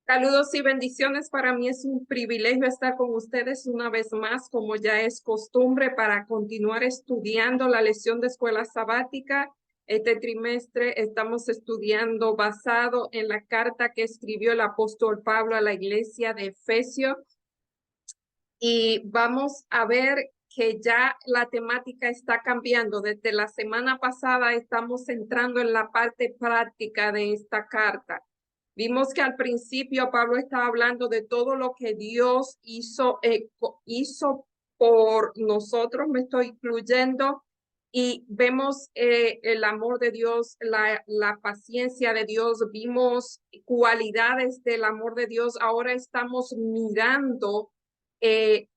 Saludos y bendiciones. Para mí es un privilegio estar con ustedes una vez más, como ya es costumbre, para continuar estudiando la lección de escuela sabática. Este trimestre estamos estudiando basado en la carta que escribió el apóstol Pablo a la iglesia de Efesios. Y vamos a ver que ya la temática está cambiando. Desde la semana pasada estamos entrando en la parte práctica de esta carta. Vimos que al principio Pablo estaba hablando de todo lo que Dios hizo por nosotros, me estoy incluyendo, y vemos el amor de Dios, la paciencia de Dios, vimos cualidades del amor de Dios. Ahora estamos mirando eh,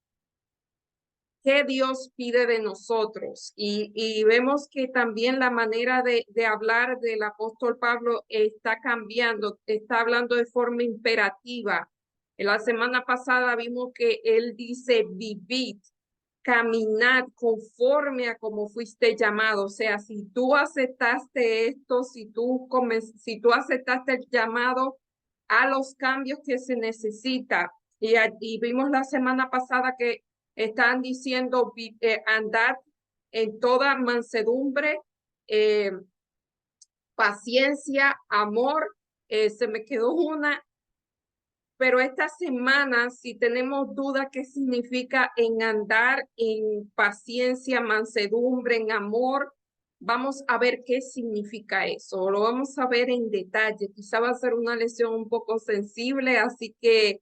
qué Dios pide de nosotros. Y vemos que también la manera de hablar del apóstol Pablo está cambiando, está hablando de forma imperativa. En la semana pasada vimos que él dice, vivid, caminad conforme a como fuiste llamado. O sea, si tú aceptaste esto, si tú aceptaste el llamado a los cambios que se necesita. Y vimos la semana pasada que están diciendo andar en toda mansedumbre, eh, paciencia, amor. Se me quedó una, pero esta semana, si tenemos duda qué significa en andar en paciencia, mansedumbre, en amor, vamos a ver qué significa eso. Lo vamos a ver en detalle. Quizá va a ser una lección un poco sensible, así que,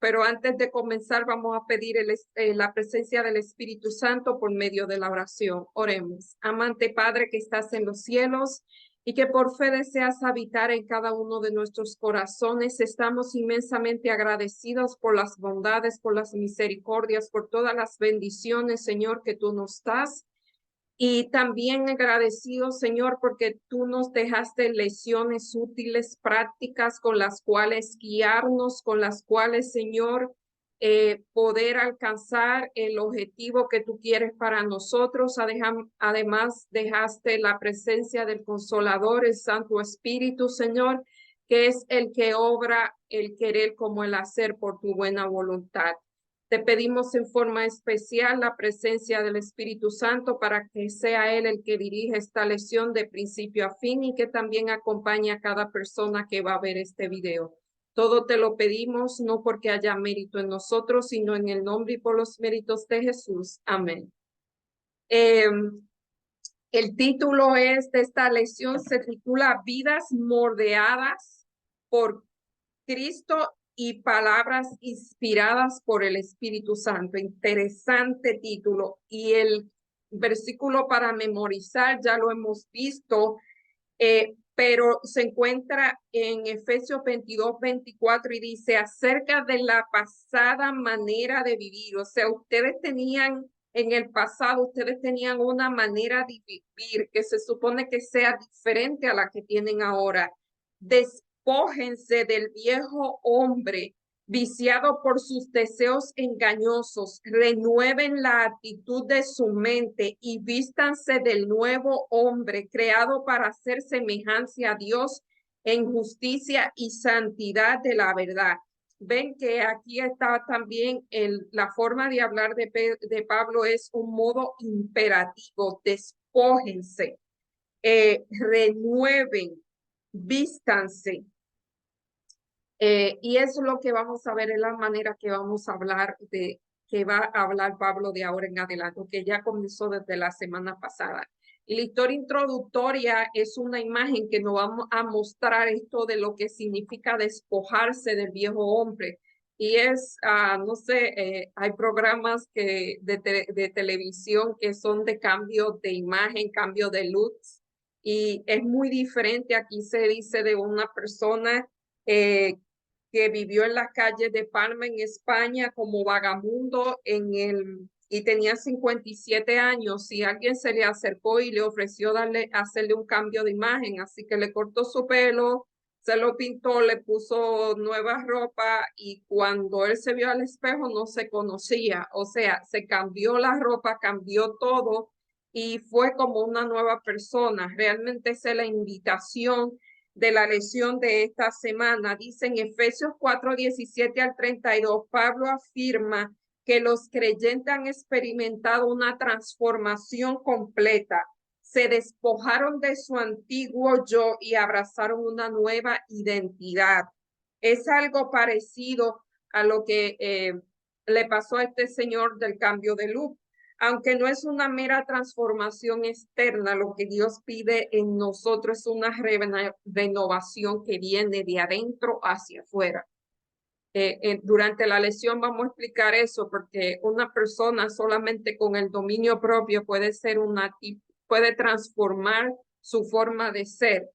pero antes de comenzar, vamos a pedir la presencia del Espíritu Santo por medio de la oración. Oremos. Amante Padre que estás en los cielos, y que por fe deseas habitar en cada uno de nuestros corazones. Estamos inmensamente agradecidos por las bondades, por las misericordias, por todas las bendiciones, Señor, que tú nos das. Y también agradecidos, Señor, porque tú nos dejaste lecciones útiles, prácticas con las cuales guiarnos, con las cuales, Señor, poder alcanzar el objetivo que tú quieres para nosotros. Además, dejaste la presencia del Consolador, el Santo Espíritu, Señor, que es el que obra el querer como el hacer por tu buena voluntad. Te pedimos en forma especial la presencia del Espíritu Santo para que sea Él el que dirija esta lección de principio a fin y que también acompañe a cada persona que va a ver este video. Todo te lo pedimos, no porque haya mérito en nosotros, sino en el nombre y por los méritos de Jesús. Amén. El título de esta lección se titula Vidas moldeadas por Cristo y palabras inspiradas por el Espíritu Santo. Interesante título. Y el versículo para memorizar ya lo hemos visto, pero se encuentra en Efesios 22-24 y dice acerca de la pasada manera de vivir. O sea, en el pasado, ustedes tenían una manera de vivir que se supone que sea diferente a la que tienen ahora. Despójense del viejo hombre viciado por sus deseos engañosos, renueven la actitud de su mente y vístanse del nuevo hombre creado para hacer semejanza a Dios en justicia y santidad de la verdad. Ven que aquí está también la forma de hablar de Pablo es un modo imperativo, despójense, renueven, vístanse. Y eso es lo que vamos a ver, es la manera que vamos a hablar que va a hablar Pablo de ahora en adelante, que ya comenzó desde la semana pasada. Y la historia introductoria es una imagen que nos vamos a mostrar esto de lo que significa despojarse del viejo hombre. Y no sé, hay programas de televisión que son de cambio de imagen, cambio de looks, y es muy diferente. Aquí se dice de una persona eh, que vivió en las calles de Palma, en España, como vagabundo y tenía 57 años, y alguien se le acercó y le ofreció hacerle un cambio de imagen, así que le cortó su pelo, se lo pintó, le puso nueva ropa, y cuando él se vio al espejo no se conocía. O sea, se cambió la ropa, cambió todo y fue como una nueva persona. Realmente esa es la invitación de la lección de esta semana. Dice en Efesios 4:17 al 32, Pablo afirma que los creyentes han experimentado una transformación completa. Se despojaron de su antiguo yo y abrazaron una nueva identidad. Es algo parecido a lo que le pasó a este señor del cambio de look. Aunque no es una mera transformación externa, lo que Dios pide en nosotros es una renovación que viene de adentro hacia afuera. Durante la lección vamos a explicar eso, porque una persona solamente con el dominio propio puede transformar su forma de ser,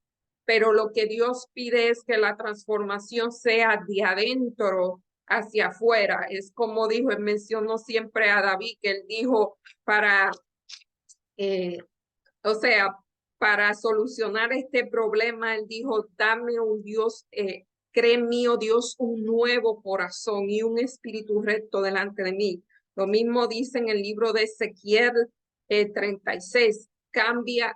pero lo que Dios pide es que la transformación sea de adentro hacia afuera. Es como dijo, él mencionó siempre a David, que él dijo eh, o sea, para solucionar este problema, él dijo, dame un Dios, cree mío Dios, un nuevo corazón y un espíritu recto delante de mí. Lo mismo dice en el libro de Ezequiel 36, cambia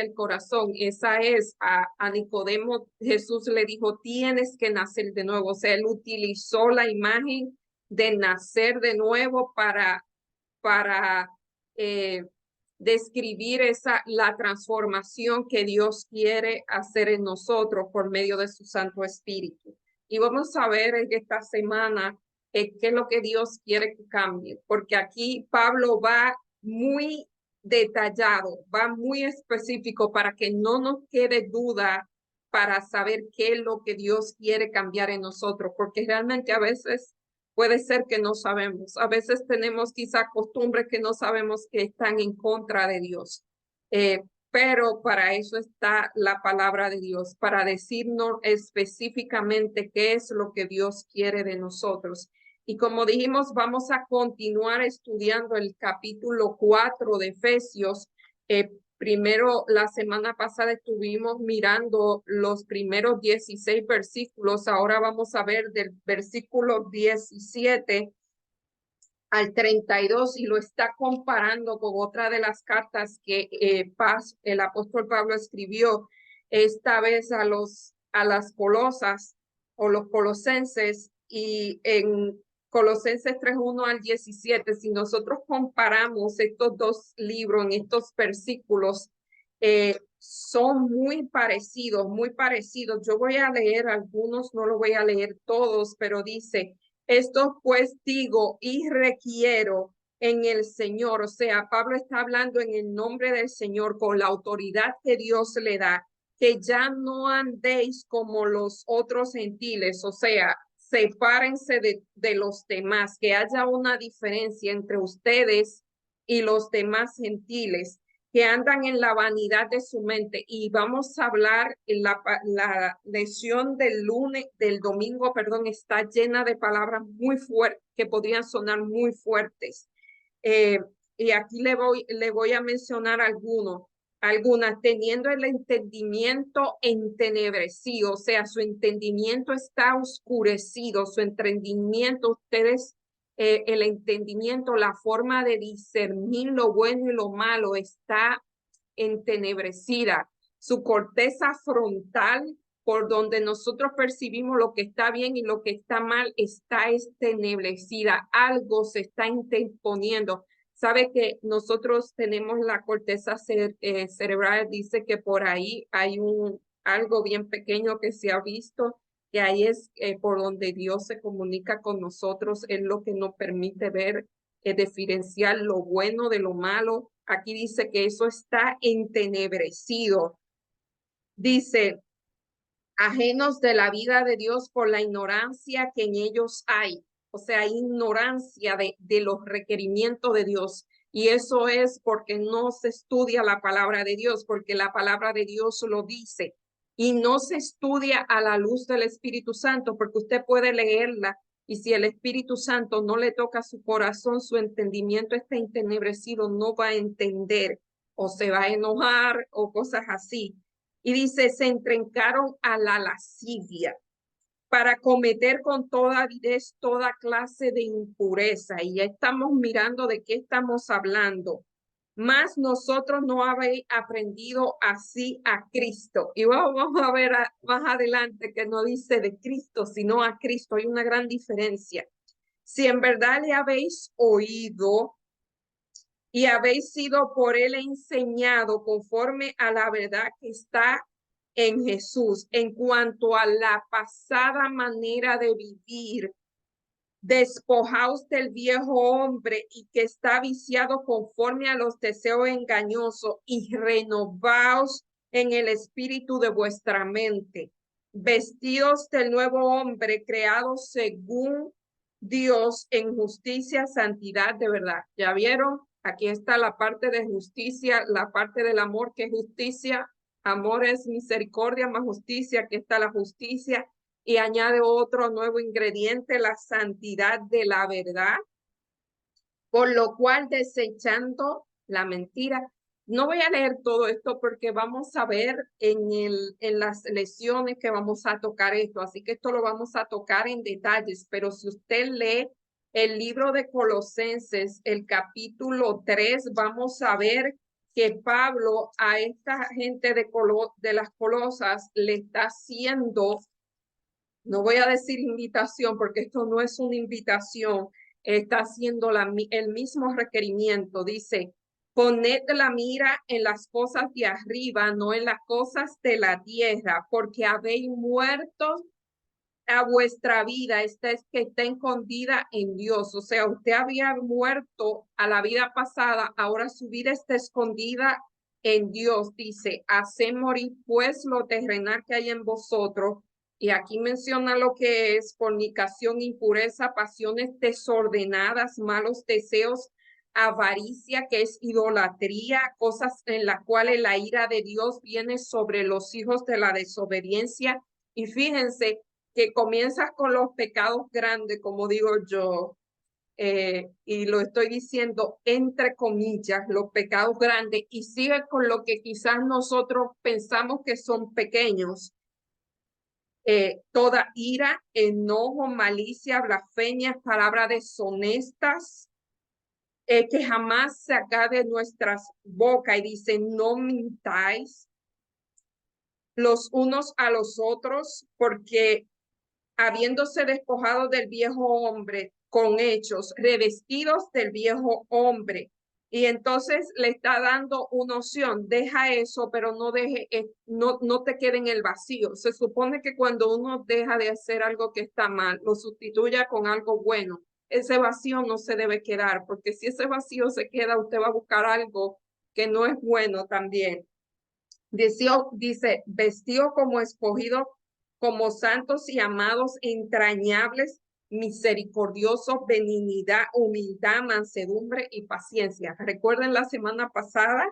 el corazón. Esa es a Nicodemo, Jesús le dijo, tienes que nacer de nuevo. O sea, él utilizó la imagen de nacer de nuevo para describir la transformación que Dios quiere hacer en nosotros por medio de su Santo Espíritu. Y vamos a ver en esta semana qué es lo que Dios quiere que cambie, porque aquí Pablo va muy detallado, va muy específico para que no nos quede duda para saber qué es lo que Dios quiere cambiar en nosotros, porque realmente a veces puede ser que no sabemos. A veces tenemos quizá costumbres que no sabemos que están en contra de Dios. Pero para eso está la palabra de Dios, para decirnos específicamente qué es lo que Dios quiere de nosotros. Y como dijimos, vamos a continuar estudiando el capítulo 4 de Efesios. Primero, la semana pasada estuvimos mirando los primeros 16 versículos. Ahora vamos a ver del versículo 17 al 32 y lo está comparando con otra de las cartas que el apóstol Pablo escribió, esta vez a las Colosas o los colosenses, y en Colosenses 3:1 al 17, si nosotros comparamos estos dos libros en estos versículos, son muy parecidos, muy parecidos. Yo voy a leer algunos, no lo voy a leer todos, pero dice, esto pues digo y requiero en el Señor. O sea, Pablo está hablando en el nombre del Señor con la autoridad que Dios le da, que ya no andéis como los otros gentiles, o sea, sepárense de los demás, que haya una diferencia entre ustedes y los demás gentiles que andan en la vanidad de su mente. Y vamos a hablar, la lección del domingo, perdón, está llena de palabras muy fuertes, que podrían sonar muy fuertes. Y aquí le voy a mencionar algunas, teniendo el entendimiento entenebrecido, o sea, su entendimiento está oscurecido, su entendimiento, el entendimiento, la forma de discernir lo bueno y lo malo está entenebrecida. Su corteza frontal, por donde nosotros percibimos lo que está bien y lo que está mal, está entenebrecida. Algo se está interponiendo. Sabe que nosotros tenemos la corteza cerebral, dice que por ahí hay algo bien pequeño que se ha visto, que ahí es por donde Dios se comunica con nosotros, es lo que nos permite ver, diferenciar lo bueno de lo malo. Aquí dice que eso está entenebrecido. Dice, ajenos de la vida de Dios por la ignorancia que en ellos hay. O sea, hay ignorancia de los requerimientos de Dios. Y eso es porque no se estudia la palabra de Dios, porque la palabra de Dios lo dice. Y no se estudia a la luz del Espíritu Santo, porque usted puede leerla y si el Espíritu Santo no le toca su corazón, su entendimiento está entenebrecido, no va a entender o se va a enojar o cosas así. Y dice, se entrencaron a la lascivia para cometer con toda avidez toda clase de impureza. Y ya estamos mirando de qué estamos hablando. Mas nosotros no habéis aprendido así a Cristo. Y vamos a ver más adelante que no dice de Cristo, sino a Cristo. Hay una gran diferencia. Si en verdad le habéis oído y habéis sido por él enseñado conforme a la verdad que está en Jesús, en cuanto a la pasada manera de vivir, despojaos del viejo hombre y que está viciado conforme a los deseos engañosos y renovaos en el espíritu de vuestra mente. Vestidos del nuevo hombre creado según Dios en justicia, santidad de verdad. ¿Ya vieron? Aquí está la parte de justicia, la parte del amor que es justicia. Amor es misericordia más justicia. Aquí está la justicia y añade otro nuevo ingrediente, la santidad de la verdad, por lo cual desechando la mentira. No voy a leer todo esto porque vamos a ver en las lecciones que vamos a tocar esto, así que esto lo vamos a tocar en detalles, pero si usted lee el libro de Colosenses, el capítulo 3, vamos a ver que Pablo a esta gente de las Colosas le está haciendo, no voy a decir invitación porque esto no es una invitación, está haciendo el mismo requerimiento. Dice, poned la mira en las cosas de arriba, no en las cosas de la tierra, porque habéis muerto a vuestra vida, esta es que está escondida en Dios. O sea, usted había muerto a la vida pasada, ahora su vida está escondida en Dios. Dice, haced morir pues lo terrenal que hay en vosotros. Y aquí menciona lo que es fornicación, impureza, pasiones desordenadas, malos deseos, avaricia, que es idolatría, cosas en las cuales la ira de Dios viene sobre los hijos de la desobediencia. Y fíjense que comienzas con los pecados grandes, como digo yo, y lo estoy diciendo entre comillas, los pecados grandes, y sigue con lo que quizás nosotros pensamos que son pequeños. Toda ira, enojo, malicia, blasfemia, palabras deshonestas, que jamás se haga de nuestras bocas, y dice, no mintáis los unos a los otros, porque habiéndose despojado del viejo hombre con hechos, revestidos del viejo hombre. Y entonces le está dando una opción, deja eso, pero no te quede en el vacío. Se supone que cuando uno deja de hacer algo que está mal, lo sustituya con algo bueno. Ese vacío no se debe quedar, porque si ese vacío se queda, usted va a buscar algo que no es bueno también. Dice, vestido como escogido, como santos y amados, entrañables, misericordiosos, benignidad, humildad, mansedumbre y paciencia. Recuerden la semana pasada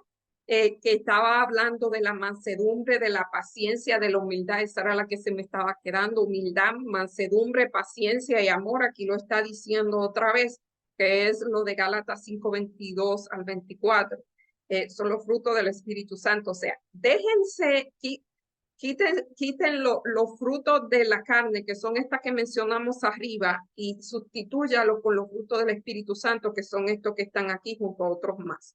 que estaba hablando de la mansedumbre, de la paciencia, de la humildad. Esa era la que se me estaba quedando. Humildad, mansedumbre, paciencia y amor. Aquí lo está diciendo otra vez, que es lo de Gálatas 5:22 al 24. Son los frutos del Espíritu Santo. O sea, déjense, quiten los frutos de la carne, que son estas que mencionamos arriba, y sustitúyalo con los frutos del Espíritu Santo, que son estos que están aquí junto a otros más.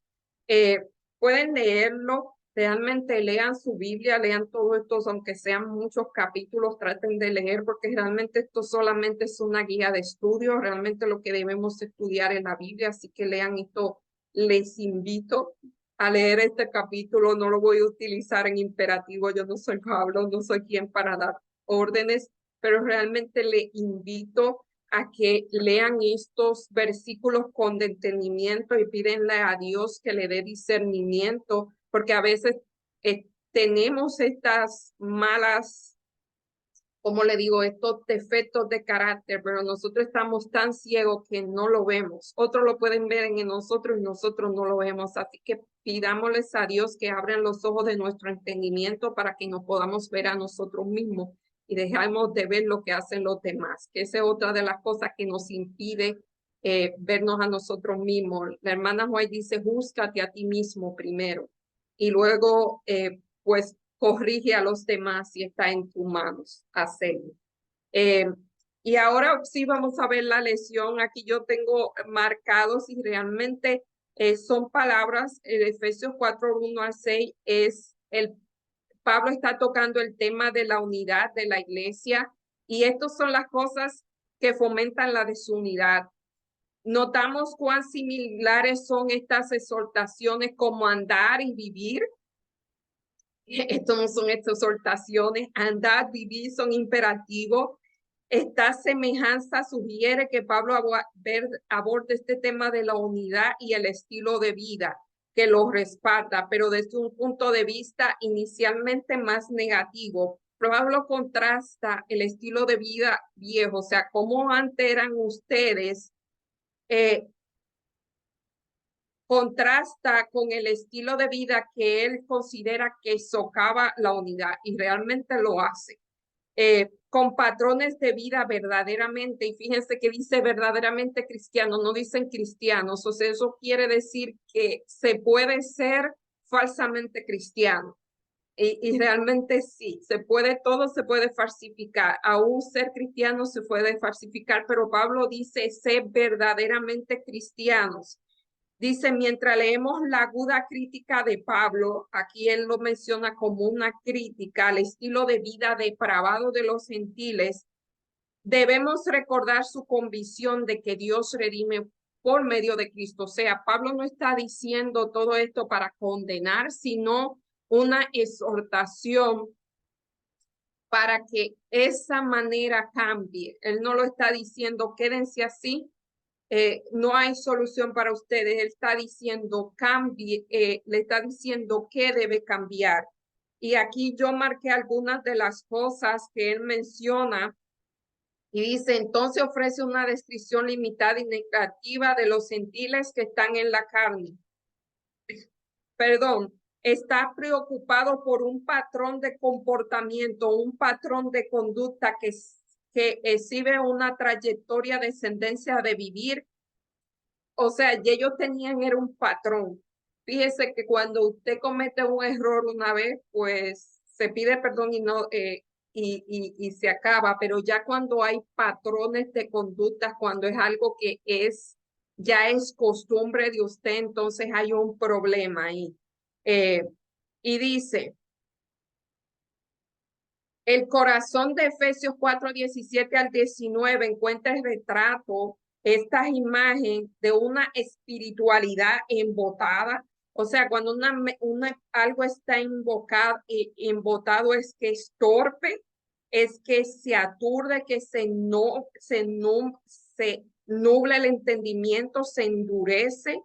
Pueden leerlo, realmente lean su Biblia, lean todo esto, aunque sean muchos capítulos, traten de leer, porque realmente esto solamente es una guía de estudio, realmente lo que debemos estudiar en la Biblia, así que lean esto. Les invito a leer este capítulo, no lo voy a utilizar en imperativo, yo no soy Pablo, no soy quien para dar órdenes, pero realmente le invito a que lean estos versículos con detenimiento y pídenle a Dios que le dé discernimiento, porque a veces tenemos estas malas, como le digo, estos defectos de carácter, pero nosotros estamos tan ciegos que no lo vemos. Otros lo pueden ver en nosotros y nosotros no lo vemos. Así que pidámosles a Dios que abran los ojos de nuestro entendimiento para que nos podamos ver a nosotros mismos y dejemos de ver lo que hacen los demás, que esa es otra de las cosas que nos impide vernos a nosotros mismos. La hermana White dice, júzgate a ti mismo primero y luego pues corrige a los demás si está en tus manos hacerlo. Y ahora sí vamos a ver la lección. Aquí yo tengo marcados y realmente Son palabras, Efesios 4, 1 al 6, Pablo está tocando el tema de la unidad de la iglesia y estas son las cosas que fomentan la desunidad. Notamos cuán similares son estas exhortaciones como andar y vivir. Esto no son exhortaciones, andar, vivir son imperativos. Esta semejanza sugiere que Pablo aborda este tema de la unidad y el estilo de vida que lo respalda, pero desde un punto de vista inicialmente más negativo. Pablo contrasta el estilo de vida viejo, o sea, cómo antes eran ustedes, contrasta con el estilo de vida que él considera que socava la unidad y realmente lo hace. Con patrones de vida verdaderamente, y fíjense que dice verdaderamente cristiano, no dicen cristianos, o sea, eso quiere decir que se puede ser falsamente cristiano. Y realmente sí, se puede, todo se puede falsificar, aún ser cristiano se puede falsificar, pero Pablo dice ser verdaderamente cristianos. Dice, mientras leemos la aguda crítica de Pablo, aquí él lo menciona como una crítica al estilo de vida depravado de los gentiles, debemos recordar su convicción de que Dios redime por medio de Cristo. O sea, Pablo no está diciendo todo esto para condenar, sino una exhortación para que esa manera cambie. Él no lo está diciendo, quédense así, no hay solución para ustedes. Él está diciendo, cambie, le está diciendo que debe cambiar. Y aquí yo marqué algunas de las cosas que él menciona y dice, entonces ofrece una descripción limitada y negativa de los gentiles que están en la carne. Perdón, está preocupado por un patrón de comportamiento, un patrón de conducta que exhibe una trayectoria descendencia de vivir. O sea, ellos tenían era un patrón. Fíjese que cuando usted comete un error una vez, pues se pide perdón y no y se acaba, pero ya cuando hay patrones de conducta, cuando es algo que ya es costumbre de usted, entonces hay un problema ahí. Y dice, el corazón de Efesios 4, 17 al 19 encuentra el retrato, esta imagen de una espiritualidad embotada. O sea, cuando algo está embotado es que es torpe, es que se aturde, que se nubla el entendimiento, se endurece.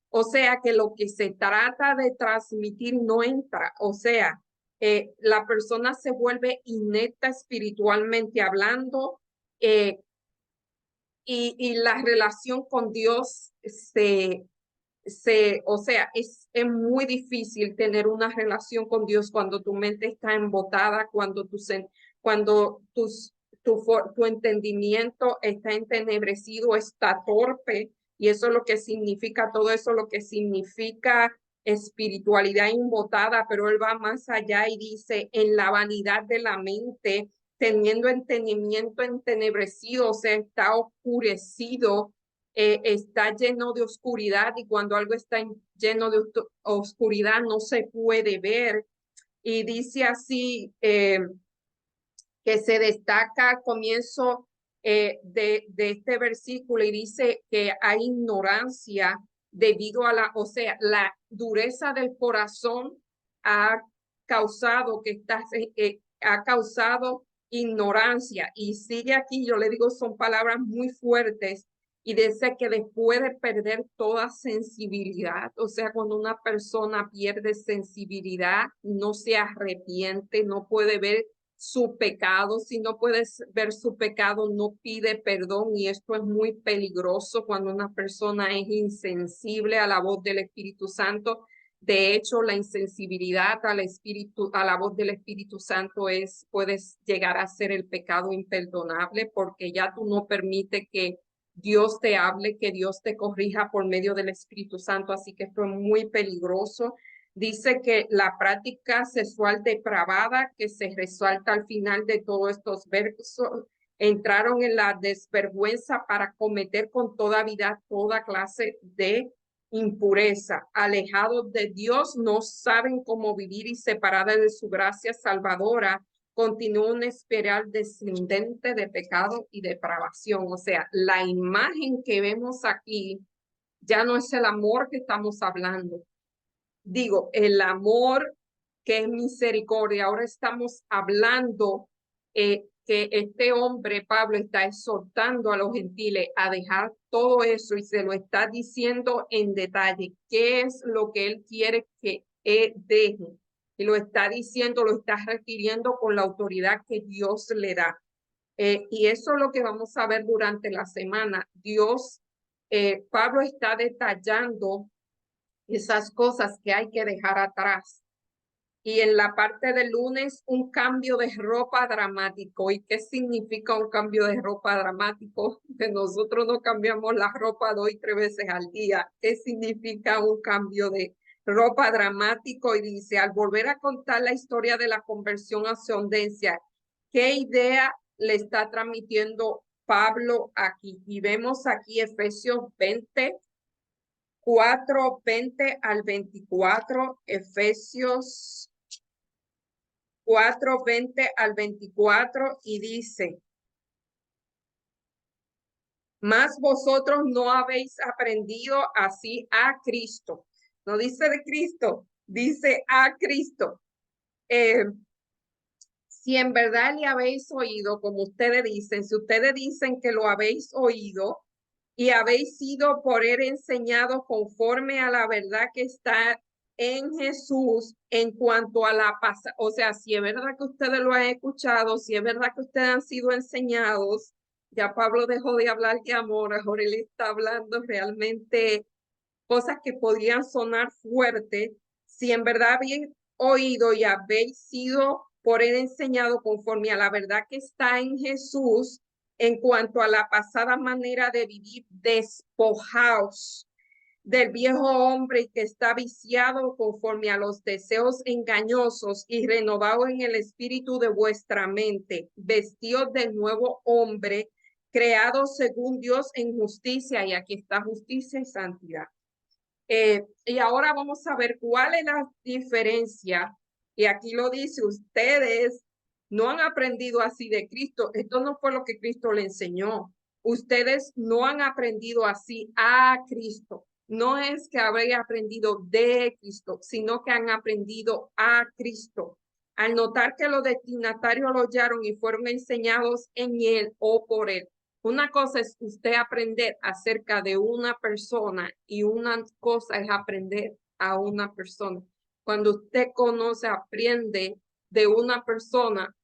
O sea, que lo que se trata de transmitir no entra. O sea, la persona se vuelve inepta espiritualmente hablando y la relación con Dios o sea, es muy difícil tener una relación con Dios cuando tu mente está embotada, cuando tu entendimiento está entenebrecido, está torpe, y eso es lo que significa, todo eso lo que significa espiritualidad embotada, pero él va más allá y dice, en la vanidad de la mente, teniendo entendimiento entenebrecido, o sea, está oscurecido, está lleno de oscuridad, y cuando algo está lleno de oscuridad no se puede ver. Y dice así, que se destaca al comienzo de este versículo, y dice que hay ignorancia debido a o sea, la dureza del corazón ha causado ha causado ignorancia. Y sigue aquí, yo le digo, son palabras muy fuertes, y dice que después de perder toda sensibilidad, o sea, cuando una persona pierde sensibilidad, no se arrepiente, no puede ver su pecado, si no puedes ver su pecado, no pide perdón, y esto es muy peligroso cuando una persona es insensible a la voz del Espíritu Santo. De hecho, la insensibilidad a la voz del Espíritu Santo puedes llegar a ser el pecado imperdonable, porque ya tú no permites que Dios te hable, que Dios te corrija por medio del Espíritu Santo, así que esto es muy peligroso. Dice que la práctica sexual depravada que se resalta al final de todos estos versos, entraron en la desvergüenza para cometer con toda vida toda clase de impureza, alejados de Dios, no saben cómo vivir y separados de su gracia salvadora, continúa una espiral descendente de pecado y depravación. O sea, la imagen que vemos aquí ya no es el amor que estamos hablando. Digo, el amor que es misericordia. Ahora estamos hablando que este hombre, Pablo, está exhortando a los gentiles a dejar todo eso y se lo está diciendo en detalle. ¿Qué es lo que él quiere que deje? Y lo está diciendo, lo está requiriendo con la autoridad que Dios le da. Y eso es lo que vamos a ver durante la semana. Pablo está detallando esas cosas que hay que dejar atrás. Y en la parte del lunes, un cambio de ropa dramático. ¿Y qué significa un cambio de ropa dramático? Que nosotros no cambiamos la ropa 2 y 3 veces al día. ¿Qué significa un cambio de ropa dramático? Y dice, al volver a contar la historia de la conversión a ascendencia, ¿qué idea le está transmitiendo Pablo aquí? Y vemos aquí Efesios 20 al 24, Efesios 20 al 24, y dice, mas vosotros no habéis aprendido así a Cristo. No dice de Cristo, dice a Cristo. Si en verdad le habéis oído, como ustedes dicen, si ustedes dicen que lo habéis oído y habéis sido por él enseñados conforme a la verdad que está en Jesús en cuanto a la paz, o sea, si es verdad que ustedes lo han escuchado, si es verdad que ustedes han sido enseñados, ya Pablo dejó de hablar de amor, ahora él está hablando realmente cosas que podrían sonar fuertes. Si en verdad habéis oído y habéis sido por él enseñado conforme a la verdad que está en Jesús, en cuanto a la pasada manera de vivir, despojaos del viejo hombre que está viciado conforme a los deseos engañosos y renovado en el espíritu de vuestra mente, vestidos del nuevo hombre, creado según Dios en justicia, y aquí está justicia y santidad. Y ahora vamos a ver cuál es la diferencia. Y aquí lo dice, ustedes no han aprendido así de Cristo. Esto no fue lo que Cristo le enseñó. Ustedes no han aprendido así a Cristo. No es que habréis aprendido de Cristo, sino que han aprendido a Cristo. Al notar que los destinatarios lo hallaron y fueron enseñados en él o por él. Una cosa es usted aprender acerca de una persona y una cosa es aprender a una persona. Cuando usted conoce, aprende de una persona,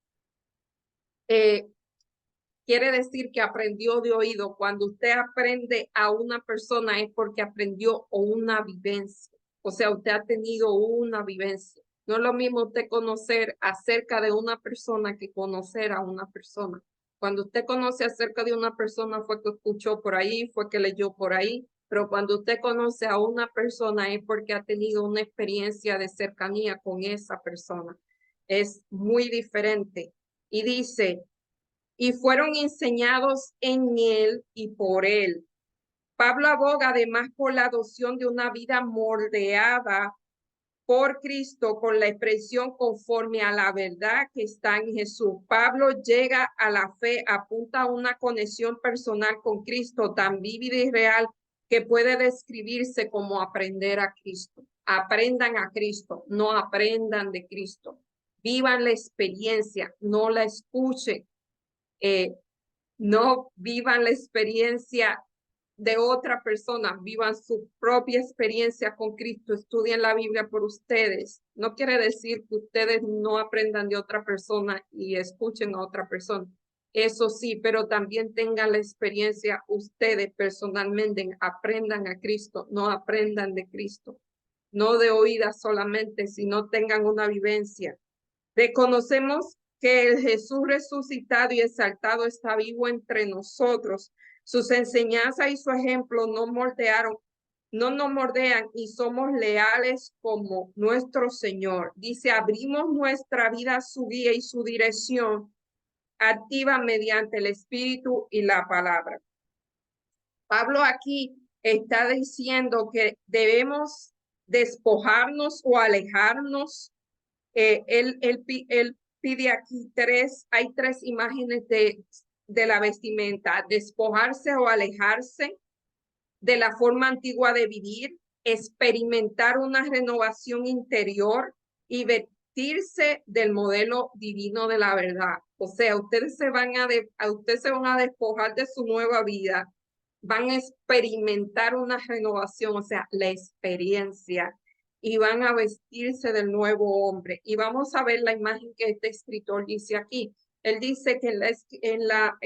quiere decir que aprendió de oído. Cuando usted aprende a una persona es porque aprendió una vivencia. O sea, usted ha tenido una vivencia. No es lo mismo usted conocer acerca de una persona que conocer a una persona. Cuando usted conoce acerca de una persona fue que escuchó por ahí, fue que leyó por ahí, pero cuando usted conoce a una persona es porque ha tenido una experiencia de cercanía con esa persona. Es muy diferente. Y dice, y fueron enseñados en él y por él. Pablo aboga además por la adopción de una vida moldeada por Cristo con la expresión conforme a la verdad que está en Jesús. Pablo llega a la fe, apunta a una conexión personal con Cristo tan vívida y real que puede describirse como aprender a Cristo. Aprendan a Cristo, no aprendan de Cristo. Vivan la experiencia, no la escuchen. No vivan la experiencia de otra persona, vivan su propia experiencia con Cristo, estudien la Biblia por ustedes. No quiere decir que ustedes no aprendan de otra persona y escuchen a otra persona. Eso sí, pero también tengan la experiencia ustedes personalmente, aprendan a Cristo, no aprendan de Cristo, no de oídas solamente, sino tengan una vivencia. Reconocemos que el Jesús resucitado y exaltado está vivo entre nosotros. Sus enseñanzas y su ejemplo no nos moldean y somos leales como nuestro Señor. Dice, abrimos nuestra vida a su guía y su dirección activa mediante el Espíritu y la palabra. Pablo aquí está diciendo que debemos despojarnos o alejarnos. Él pide aquí hay tres imágenes de la vestimenta: despojarse o alejarse de la forma antigua de vivir, experimentar una renovación interior y vestirse del modelo divino de la verdad. O sea, ustedes se van a despojar de su nueva vida, van a experimentar una renovación, o sea, la experiencia, y van a vestirse del nuevo hombre. Y vamos a ver la imagen que este escritor dice aquí. Él dice que en la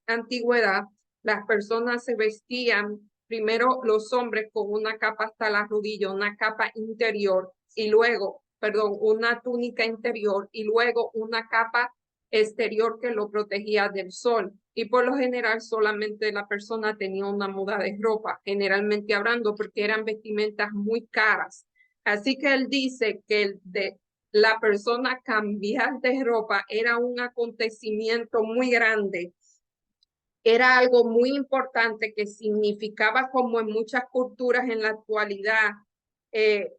antigüedad las personas se vestían, primero los hombres, con una capa hasta la rodilla, una capa interior, y luego, perdón, una túnica interior, y luego una capa exterior que lo protegía del sol. Y por lo general solamente la persona tenía una muda de ropa, generalmente hablando, porque eran vestimentas muy caras. Así que él dice que la persona cambiar de ropa era un acontecimiento muy grande, era algo muy importante que significaba, como en muchas culturas en la actualidad, eh,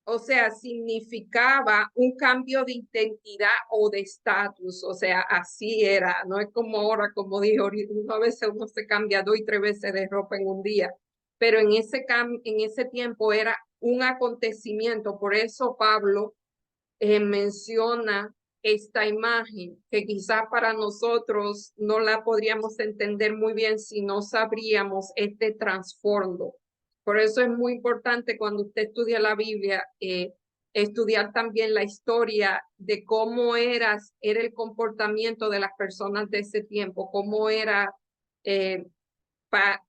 o sea, significaba un cambio de identidad o de estatus. O sea, así era. No es como ahora, como dijo, a veces uno se cambia 2 y 3 veces de ropa en un día, pero en ese tiempo era un acontecimiento. Por eso Pablo menciona esta imagen, que quizás para nosotros no la podríamos entender muy bien si no sabríamos este trasfondo. Por eso es muy importante, cuando usted estudia la Biblia, estudiar también la historia de cómo era el comportamiento de las personas de ese tiempo, cómo era,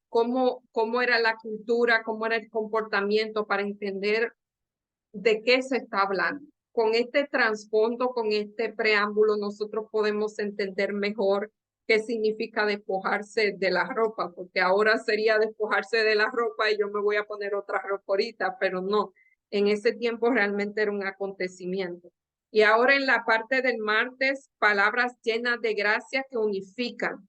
cómo era la cultura, cómo era el comportamiento, para entender de qué se está hablando. Con este trasfondo, con este preámbulo, nosotros podemos entender mejor qué significa despojarse de la ropa, porque ahora sería despojarse de la ropa y yo me voy a poner otra ropa ahorita, pero no, en ese tiempo realmente era un acontecimiento. Y ahora, en la parte del martes, palabras llenas de gracia que unifican.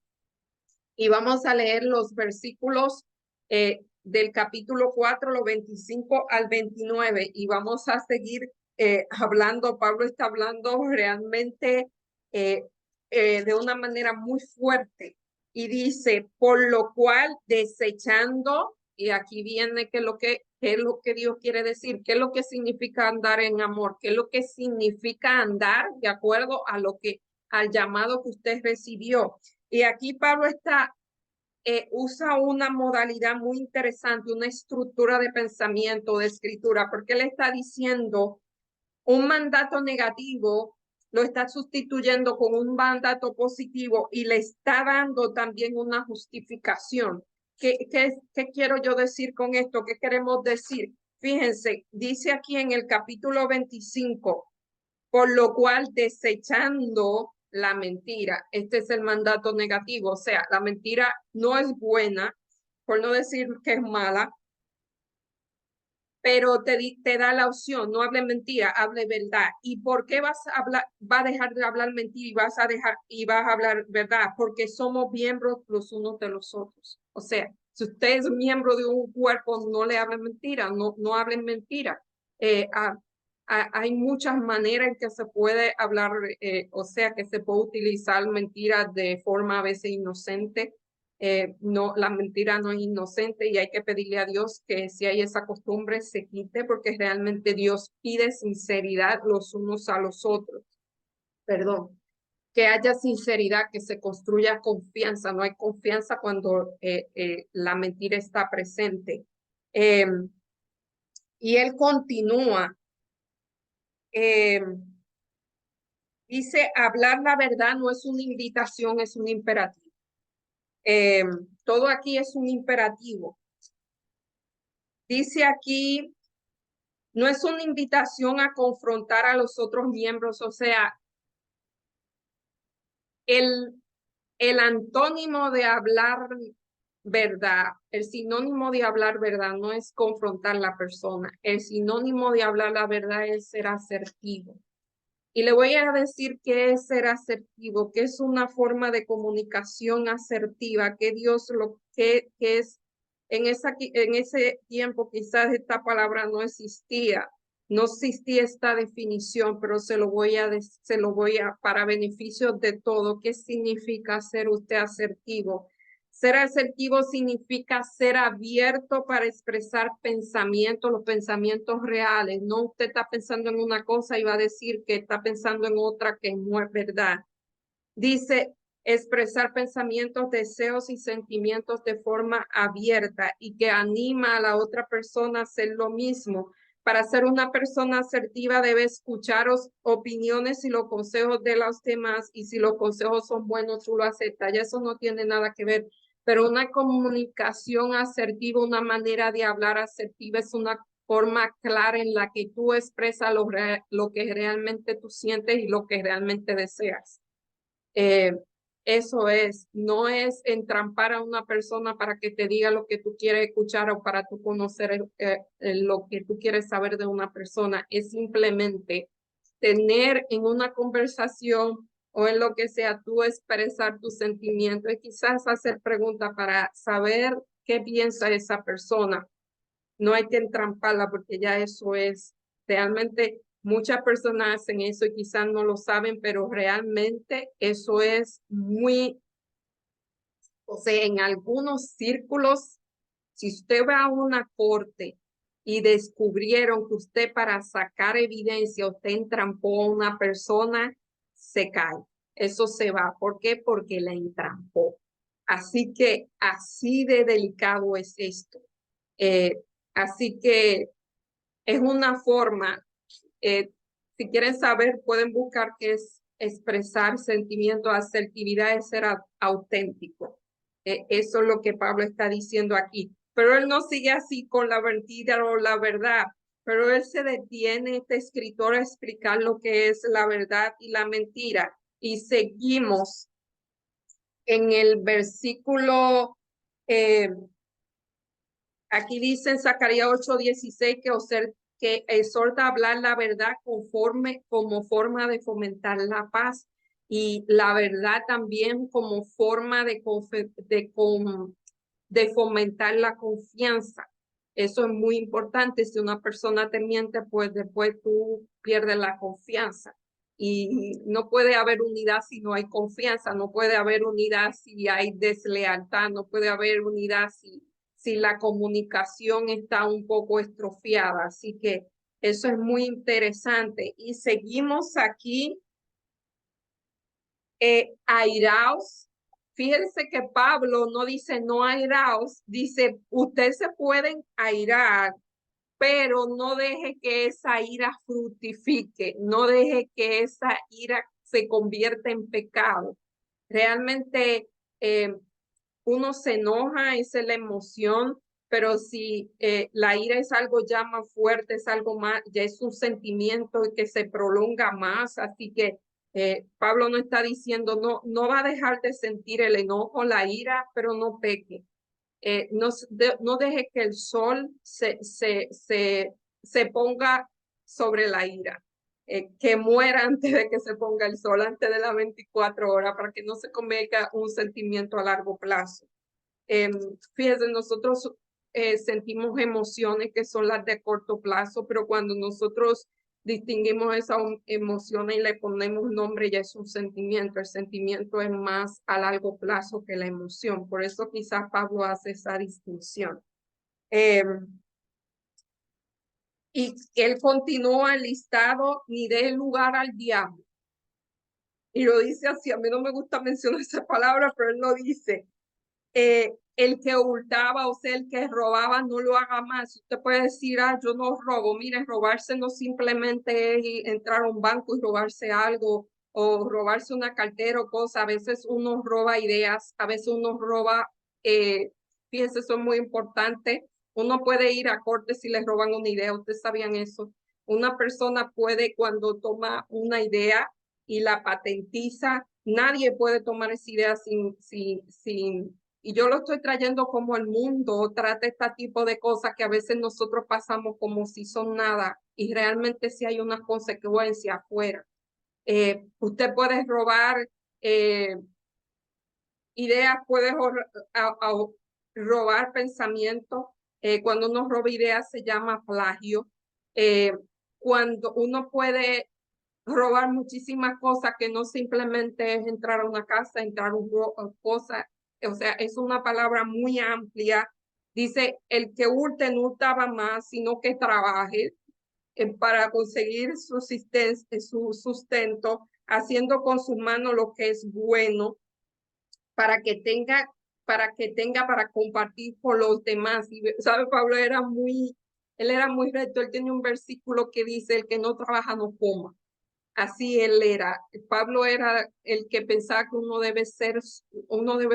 Y vamos a leer los versículos del capítulo 4, los 25 al 29, y vamos a seguir hablando. Pablo está hablando realmente de una manera muy fuerte, y dice: por lo cual, desechando, y aquí viene qué es lo que Dios quiere decir, qué es lo que significa andar en amor, qué es lo que significa andar de acuerdo al llamado que usted recibió. Y aquí Pablo usa una modalidad muy interesante, una estructura de pensamiento, de escritura, porque él está diciendo un mandato negativo, lo está sustituyendo con un mandato positivo, y le está dando también una justificación. ¿Qué quiero yo decir con esto? ¿Qué queremos decir? Fíjense, dice aquí en el capítulo 25, por lo cual, desechando la mentira. Este es el mandato negativo. O sea, la mentira no es buena, por no decir que es mala, pero te da la opción: no hable mentira, hable verdad. ¿Y por qué vas a dejar de hablar mentira y vas a hablar verdad? Porque somos miembros los unos de los otros. O sea, si usted es miembro de un cuerpo, no le hablen mentira, no hablen mentira. Eh, hay muchas maneras en que se puede hablar, o sea, que se puede utilizar mentiras de forma a veces inocente. No, la mentira no es inocente, y hay que pedirle a Dios que, si hay esa costumbre, se quite, porque realmente Dios pide sinceridad los unos a los otros. Perdón. Que haya sinceridad, que se construya confianza. No hay confianza cuando la mentira está presente. Y él continúa. Eh, Dice: hablar la verdad no es una invitación, es un imperativo. Eh, Todo aquí es un imperativo. Dice aquí: no es una invitación a confrontar a los otros miembros. O sea, el, el antónimo de hablar verdad, el sinónimo de hablar verdad no es confrontar a la persona. El sinónimo de hablar la verdad es ser asertivo. Y le voy a decir qué es ser asertivo, que es una forma de comunicación asertiva, que Dios que es en ese tiempo quizás esta palabra no existía. No existía esta definición, pero se lo voy a, para beneficio de todo, ¿qué significa ser usted asertivo? Ser asertivo significa ser abierto para expresar pensamientos, los pensamientos reales. No usted está pensando en una cosa y va a decir que está pensando en otra que no es verdad. Dice expresar pensamientos, deseos y sentimientos de forma abierta y que anima a la otra persona a hacer lo mismo. Para ser una persona asertiva debe escuchar opiniones y los consejos de los demás, y si los consejos son buenos, tú lo aceptas. Y eso no tiene nada que ver, pero una comunicación asertiva, una manera de hablar asertiva es una forma clara en la que tú expresas lo que realmente tú sientes y lo que realmente deseas. Eh, Eso es, no es entrampar a una persona para que te diga lo que tú quieres escuchar o para tú conocer lo que tú quieres saber de una persona. Es simplemente tener en una conversación o en lo que sea, tú expresar tus sentimientos y quizás hacer preguntas para saber qué piensa esa persona. No hay que entramparla porque ya eso es realmente, muchas personas hacen eso y quizás no lo saben, pero realmente eso es muy, o sea, en algunos círculos, si usted va a una corte y descubrieron que usted para sacar evidencia, usted entrampó a una persona, se cae. Eso se va. ¿Por qué? Porque la entrampó. Así que así de delicado es esto. Eh, Así que es una forma, eh, si quieren saber, pueden buscar qué es expresar sentimiento, asertividad es ser auténtico. Eso es lo que Pablo está diciendo aquí. Pero él no sigue así con la mentira o la verdad, pero él se detiene, este escritor, a explicar lo que es la verdad y la mentira. Y seguimos en el versículo eh, aquí dice en Zacarías 8:16 que exhorta a hablar la verdad como forma de fomentar la paz y la verdad también como forma de fomentar la confianza. Eso es muy importante. Si una persona te miente, pues después tú pierdes la confianza. Y no puede haber unidad si no hay confianza, no puede haber unidad si hay deslealtad, no puede haber unidad si la comunicación está un poco estrofiada. Así que eso es muy interesante. Y seguimos aquí, airaos. Fíjense que Pablo no dice no airaos, dice ustedes se pueden airar, pero no deje que esa ira fructifique, no deje que esa ira se convierta en pecado. Realmente uno se enoja, esa es la emoción, pero si la ira es algo ya más fuerte, es algo más, ya es un sentimiento que se prolonga más, así que Pablo no está diciendo, no, no va a dejar de sentir el enojo, la ira, pero no peque. No deje que el sol se ponga sobre la ira, que muera antes de que se ponga el sol, antes de las 24 horas, para que no se convierta un sentimiento a largo plazo. Eh, Fíjense, nosotros sentimos emociones que son las de corto plazo, pero cuando nosotros distinguimos esas emociones y le ponemos nombre, ya es un sentimiento. El sentimiento es más a largo plazo que la emoción. Por eso quizás Pablo hace esa distinción. Y él continúa el listado, ni dé lugar al diablo. Y lo dice así, a mí no me gusta mencionar esa palabra, pero él lo dice. El que hurtaba, o sea, el que robaba, no lo haga más. Usted puede decir, yo no robo. Mire, robarse no simplemente es entrar a un banco y robarse algo o robarse una cartera o cosa. A veces uno roba ideas, a veces uno roba, fíjense, eso es muy importante. Uno puede ir a corte si le roban una idea. ¿Ustedes sabían eso? Una persona puede, cuando toma una idea y la patentiza, nadie puede tomar esa idea sin y yo lo estoy trayendo como el mundo trata este tipo de cosas que a veces nosotros pasamos como si son nada y realmente sí hay una consecuencia afuera. Usted puede robar ideas, puede robar pensamiento. Cuando uno roba ideas se llama plagio. Eh, Cuando uno puede robar muchísimas cosas que no simplemente es entrar a una casa, entrar a una cosa, o sea, es una palabra muy amplia. Dice, el que hurte no hurtaba más, sino que trabaje para conseguir su sustento, haciendo con su mano lo que es bueno, para que tenga, para compartir con los demás. Y, ¿sabe? Pablo él era muy recto, él tiene un versículo que dice, el que no trabaja no coma. Así él era. Pablo era el que pensaba que uno debe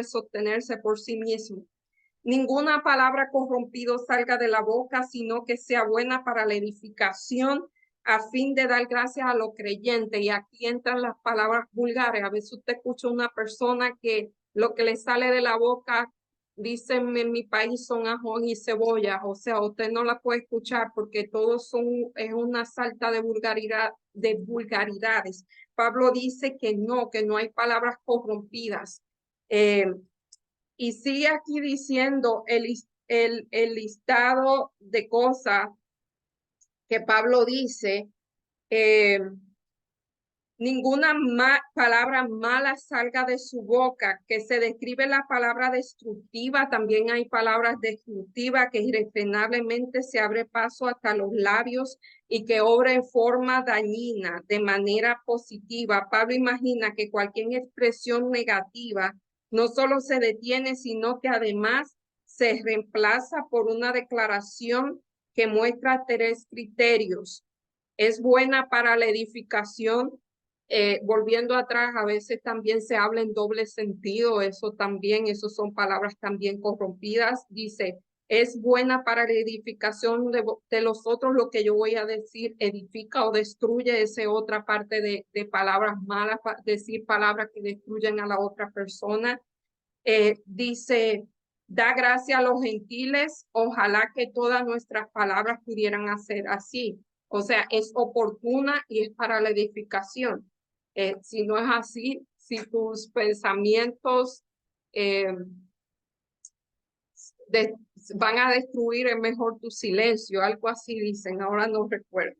sostenerse por sí mismo. Ninguna palabra corrompida salga de la boca, sino que sea buena para la edificación, a fin de dar gracias a los creyentes. Y aquí entran las palabras vulgares. A veces usted escucha a una persona que lo que le sale de la boca, dicen en mi país, son ajón y cebolla. O sea, usted no la puede escuchar porque todos es una salta de vulgaridades. Pablo dice que no hay palabras corrompidas. Y sigue aquí diciendo el listado de cosas que Pablo dice. eh, Ninguna palabra mala salga de su boca, que se describe la palabra destructiva, también hay palabras destructivas que irrefrenablemente se abre paso hasta los labios y que obra en forma dañina, de manera positiva. Pablo imagina que cualquier expresión negativa no solo se detiene, sino que además se reemplaza por una declaración que muestra 3 criterios. Es buena para la edificación. Volviendo atrás, a veces también se habla en doble sentido, eso son palabras también corrompidas. Dice, es buena para la edificación de los otros, lo que yo voy a decir, edifica o destruye, esa otra parte de palabras malas, decir palabras que destruyen a la otra persona. Dice, da gracia a los gentiles, ojalá que todas nuestras palabras pudieran hacer así. O sea, es oportuna y es para la edificación. Si no es así, si tus pensamientos eh, de, van a destruir, es mejor tu silencio, algo así dicen, ahora no recuerdo.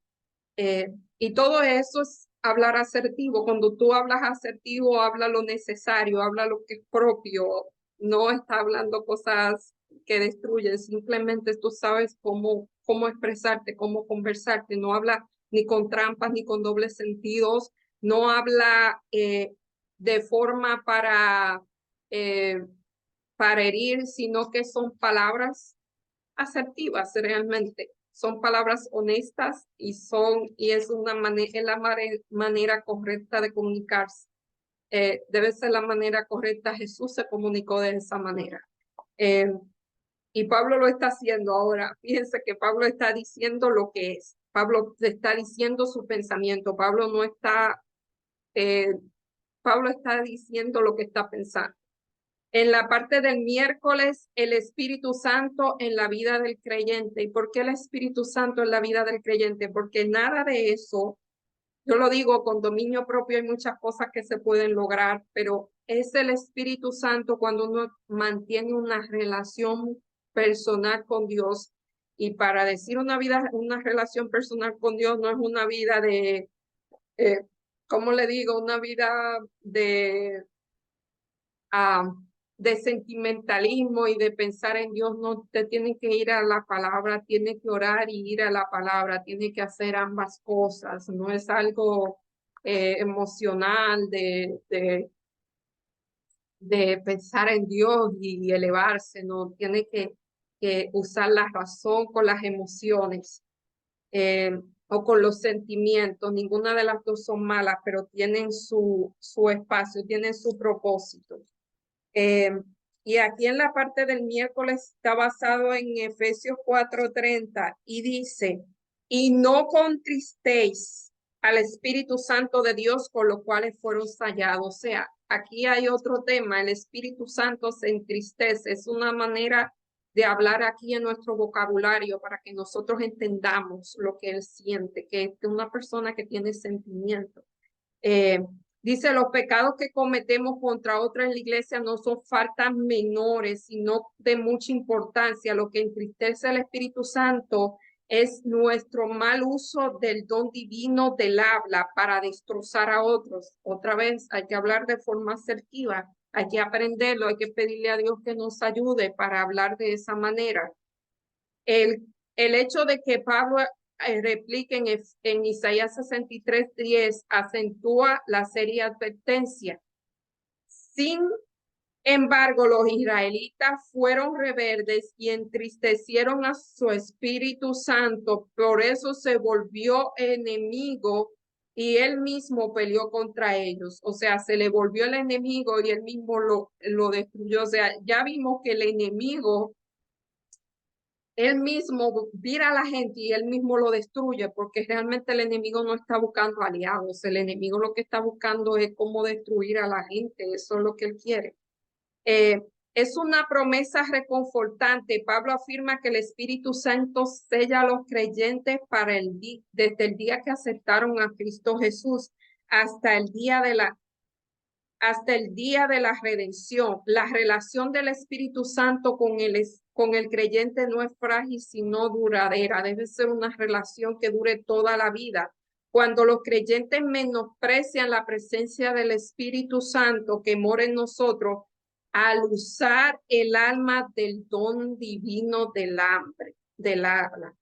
Y todo eso es hablar asertivo. Cuando tú hablas asertivo, habla lo necesario, habla lo que es propio, no está hablando cosas que destruyen, simplemente tú sabes cómo expresarte, cómo conversarte, no habla ni con trampas ni con dobles sentidos, no habla de forma eh, para herir, sino que son palabras asertivas realmente. Son palabras honestas y es manera correcta de comunicarse. Debe ser la manera correcta. Jesús se comunicó de esa manera. Eh, y Pablo lo está haciendo ahora. Fíjense que Pablo está diciendo lo que es. Pablo está diciendo su pensamiento. Eh, Pablo está diciendo lo que está pensando. En la parte del miércoles, el Espíritu Santo en la vida del creyente. ¿Y por qué el Espíritu Santo en la vida del creyente? Porque nada de eso, yo lo digo con dominio propio, hay muchas cosas que se pueden lograr, pero es el Espíritu Santo cuando uno mantiene una relación personal con Dios. Y para decir una relación personal con Dios no es una vida eh, ¿cómo le digo? Una vida ah, de sentimentalismo y de pensar en Dios, no te tiene que ir a la palabra, tiene que orar y ir a la palabra, tiene que hacer ambas cosas, no es algo emocional de pensar en Dios y elevarse, no, tiene que usar la razón con las emociones. O con los sentimientos, ninguna de las dos son malas, pero tienen su espacio, tienen su propósito. Eh, y aquí en la parte del miércoles está basado en Efesios 4:30 y dice, y no contristéis al Espíritu Santo de Dios con los cuales fueron sellados. O sea, aquí hay otro tema, el Espíritu Santo se entristece, es una manera de hablar aquí en nuestro vocabulario para que nosotros entendamos lo que él siente, que es una persona que tiene sentimiento. Dice, los pecados que cometemos contra otros en la iglesia no son faltas menores, sino de mucha importancia. Lo que entristece al Espíritu Santo es nuestro mal uso del don divino del habla para destrozar a otros. Otra vez, hay que hablar de forma asertiva, hay que aprenderlo, hay que pedirle a Dios que nos ayude para hablar de esa manera. El hecho de que Pablo replique en Isaías 63:10 acentúa la seria advertencia. Sin embargo, los israelitas fueron rebeldes y entristecieron a su Espíritu Santo, por eso se volvió enemigo y él mismo peleó contra ellos. O sea, se le volvió el enemigo y él mismo lo destruyó. O sea, ya vimos que el enemigo él mismo vira a la gente y él mismo lo destruye, porque realmente el enemigo no está buscando aliados, el enemigo lo que está buscando es cómo destruir a la gente, eso es lo que él quiere. Es una promesa reconfortante. Pablo afirma que el Espíritu Santo sella a los creyentes para desde el día que aceptaron a Cristo Jesús hasta el día de la redención. La relación del Espíritu Santo con el creyente no es frágil, sino duradera. Debe ser una relación que dure toda la vida. Cuando los creyentes menosprecian la presencia del Espíritu Santo que mora en nosotros, al usar el alma del don divino del habla.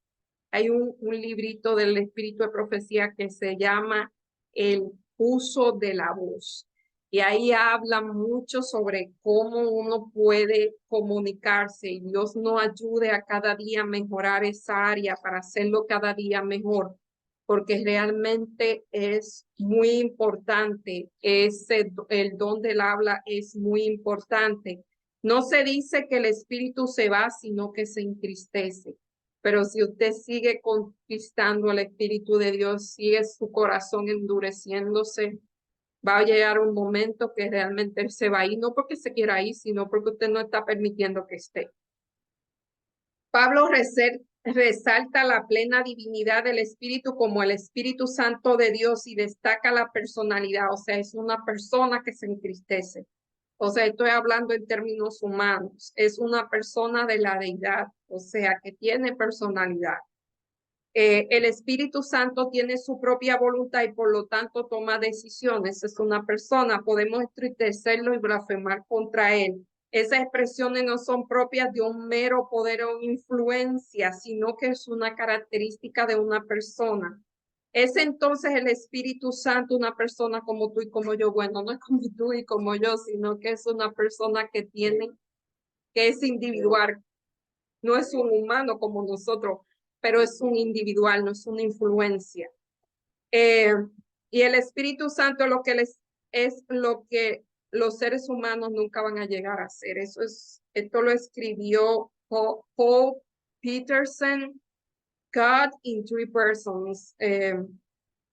Hay un librito del Espíritu de Profecía que se llama El uso de la voz. Y ahí habla mucho sobre cómo uno puede comunicarse y Dios nos ayude a cada día mejorar esa área para hacerlo cada día mejor, porque realmente es muy importante. El don del habla es muy importante. No se dice que el espíritu se va, sino que se entristece. Pero si usted sigue conquistando el Espíritu de Dios, sigue su corazón endureciéndose, va a llegar un momento que realmente se va a ir, no porque se quiera ir, sino porque usted no está permitiendo que esté. Pablo resalta la plena divinidad del Espíritu como el Espíritu Santo de Dios y destaca la personalidad, o sea, es una persona que se entristece. O sea, estoy hablando en términos humanos, es una persona de la deidad, o sea, que tiene personalidad. El Espíritu Santo tiene su propia voluntad y por lo tanto toma decisiones. Es una persona, podemos entristecerlo y blasfemar contra él. Esas expresiones no son propias de un mero poder o influencia, sino que es una característica de una persona. ¿Es entonces el Espíritu Santo una persona como tú y como yo? Bueno, no es como tú y como yo, sino que es una persona que es individual, no es un humano como nosotros, pero es un individual, no es una influencia. Y el Espíritu Santo es lo que los seres humanos nunca van a llegar a ser. Esto lo escribió Paul Peterson, God in Three Persons.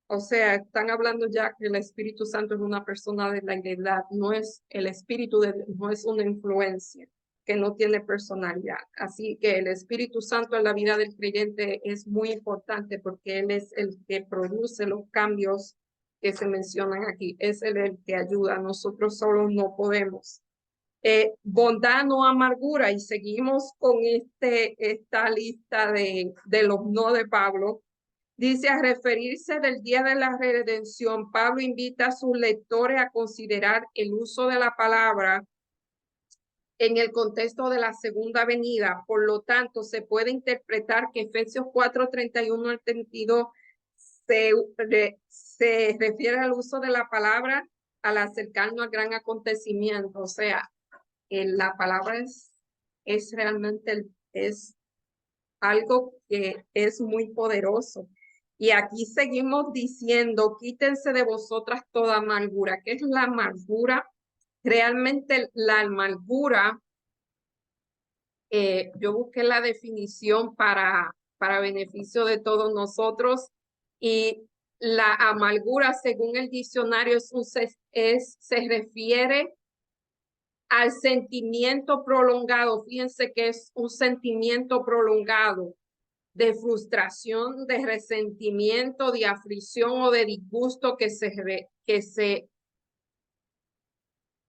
O sea, están hablando ya que el Espíritu Santo es una persona de la deidad, no es el Espíritu de Dios, no es una influencia que no tiene personalidad. Así que el Espíritu Santo en la vida del creyente es muy importante porque Él es el que produce los cambios que se mencionan aquí. Es el que ayuda, nosotros solos no podemos. Bondad, no amargura, y seguimos con esta lista de los no de Pablo. Dice, a referirse del día de la redención, Pablo invita a sus lectores a considerar el uso de la palabra en el contexto de la segunda venida. Por lo tanto, se puede interpretar que Efesios 4:31 al 32 se refiere al uso de la palabra al acercarnos al gran acontecimiento. O sea, la palabra es realmente es algo que es muy poderoso. Y aquí seguimos diciendo, quítense de vosotras toda amargura. ¿Qué es la amargura? Realmente la amargura, yo busqué la definición para beneficio de todos nosotros y la amargura, según el diccionario, se refiere al sentimiento prolongado. Fíjense que es un sentimiento prolongado de frustración, de resentimiento, de aflicción o de disgusto que se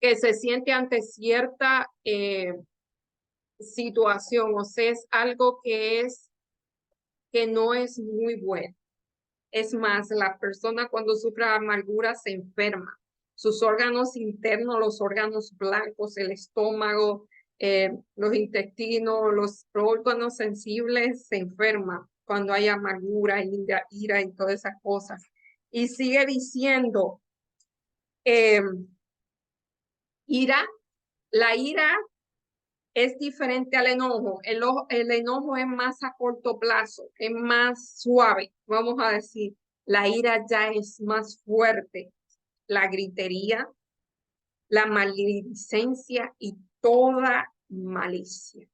que se siente ante cierta situación, o sea, es algo que no es muy bueno. Es más, la persona cuando sufre amargura se enferma. Sus órganos internos, los órganos blancos, el estómago, los intestinos, los órganos sensibles se enferman cuando hay amargura, ira y todas esas cosas. Y sigue diciendo, eh, ira, la ira es diferente al enojo. El enojo es más a corto plazo, es más suave, vamos a decir. La ira ya es más fuerte. La gritería, la maledicencia y toda malicia.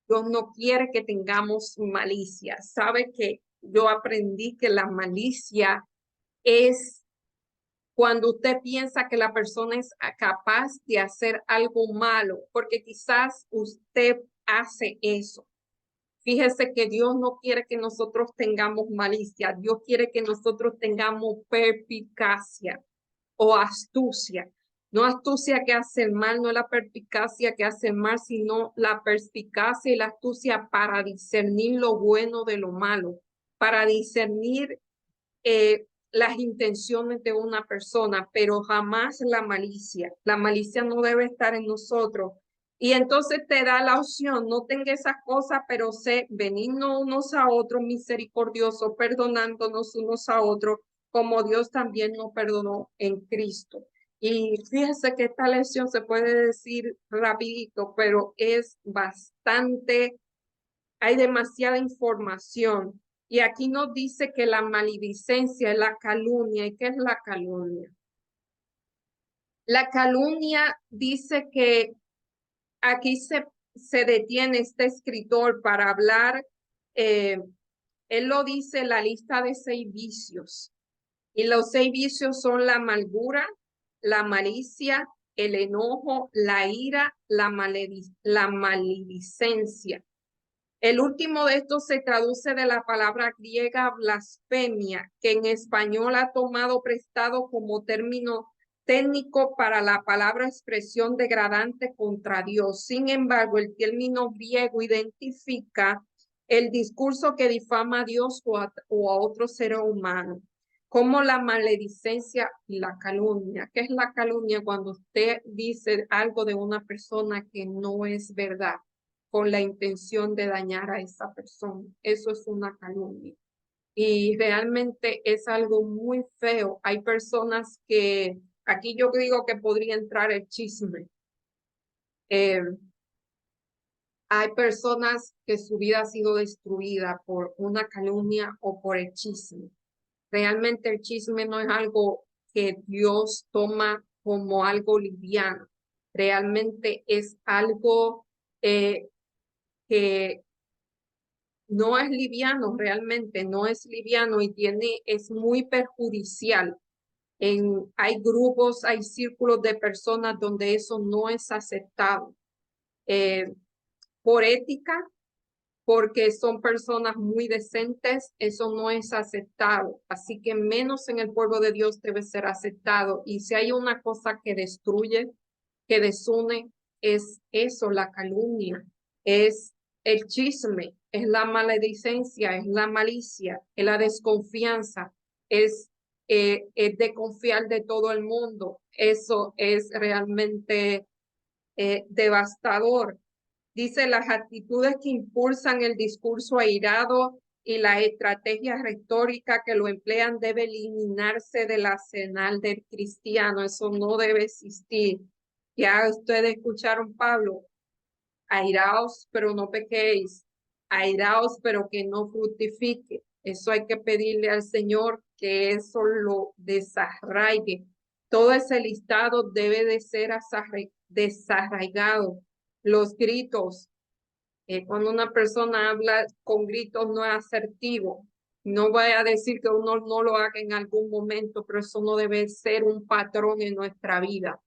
Dios no quiere que tengamos malicia. Sabe que yo aprendí que la malicia es cuando usted piensa que la persona es capaz de hacer algo malo, porque quizás usted hace eso. Fíjese que Dios no quiere que nosotros tengamos malicia, Dios quiere que nosotros tengamos perspicacia o astucia. No astucia que hace el mal, no la perspicacia que hace el mal, sino la perspicacia y la astucia para discernir lo bueno de lo malo, para discernir las intenciones de una persona, pero jamás la malicia. La malicia no debe estar en nosotros. Y entonces te da la opción, no tenga esas cosas, pero sé venirnos unos a otros misericordiosos, perdonándonos unos a otros, como Dios también nos perdonó en Cristo. Y fíjese que esta lección se puede decir rapidito, pero es bastante, hay demasiada información. Y aquí nos dice que la maledicencia es la calumnia. ¿Y qué es la calumnia? La calumnia dice que aquí se detiene este escritor para hablar, él lo dice, la lista de 6 vicios. Y los 6 vicios son la amargura, la malicia, el enojo, la ira, la maledicencia. El último de estos se traduce de la palabra griega blasfemia, que en español ha tomado prestado como término técnico para la palabra expresión degradante contra Dios. Sin embargo, el término griego identifica el discurso que difama a Dios o a otro ser humano, como la maledicencia y la calumnia. ¿Qué es la calumnia? Cuando usted dice algo de una persona que no es verdad con la intención de dañar a esa persona. Eso es una calumnia. Y realmente es algo muy feo. Hay personas que, aquí yo digo que podría entrar el chisme. Eh, hay personas que su vida ha sido destruida por una calumnia o por el chisme. Realmente el chisme no es algo que Dios toma como algo liviano. Realmente es algo que no es liviano, realmente no es liviano y es muy perjudicial. Hay grupos, hay círculos de personas donde eso no es aceptado. Por ética, porque son personas muy decentes, eso no es aceptado. Así que menos en el pueblo de Dios debe ser aceptado. Y si hay una cosa que destruye, que desune, es eso, la calumnia, es el chisme, es la maledicencia, es la malicia, es la desconfianza, es de confiar de todo el mundo. Eso es realmente devastador. Dice las actitudes que impulsan el discurso airado y las estrategias retóricas que lo emplean debe eliminarse del arsenal del cristiano. Eso no debe existir. Ya ustedes escucharon Pablo, airaos, pero no pequéis, airaos, pero que no fructifique. Eso hay que pedirle al Señor que eso lo desarraigue. Todo ese listado debe de ser desarraigado. Los gritos, cuando una persona habla con gritos no es asertivo. No voy a decir que uno no lo haga en algún momento, pero eso no debe ser un patrón en nuestra vida.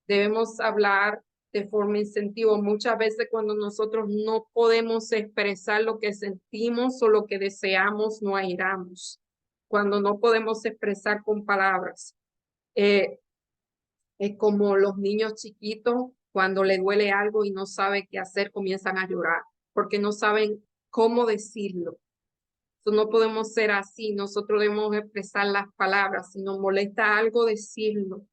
Debemos hablar de forma incentiva. Muchas veces cuando nosotros no podemos expresar lo que sentimos o lo que deseamos, no airamos. Cuando no podemos expresar con palabras. Es como los niños chiquitos cuando les duele algo y no saben qué hacer, comienzan a llorar porque no saben cómo decirlo. Entonces, no podemos ser así. Nosotros debemos expresar las palabras. Si nos molesta algo, decirlo.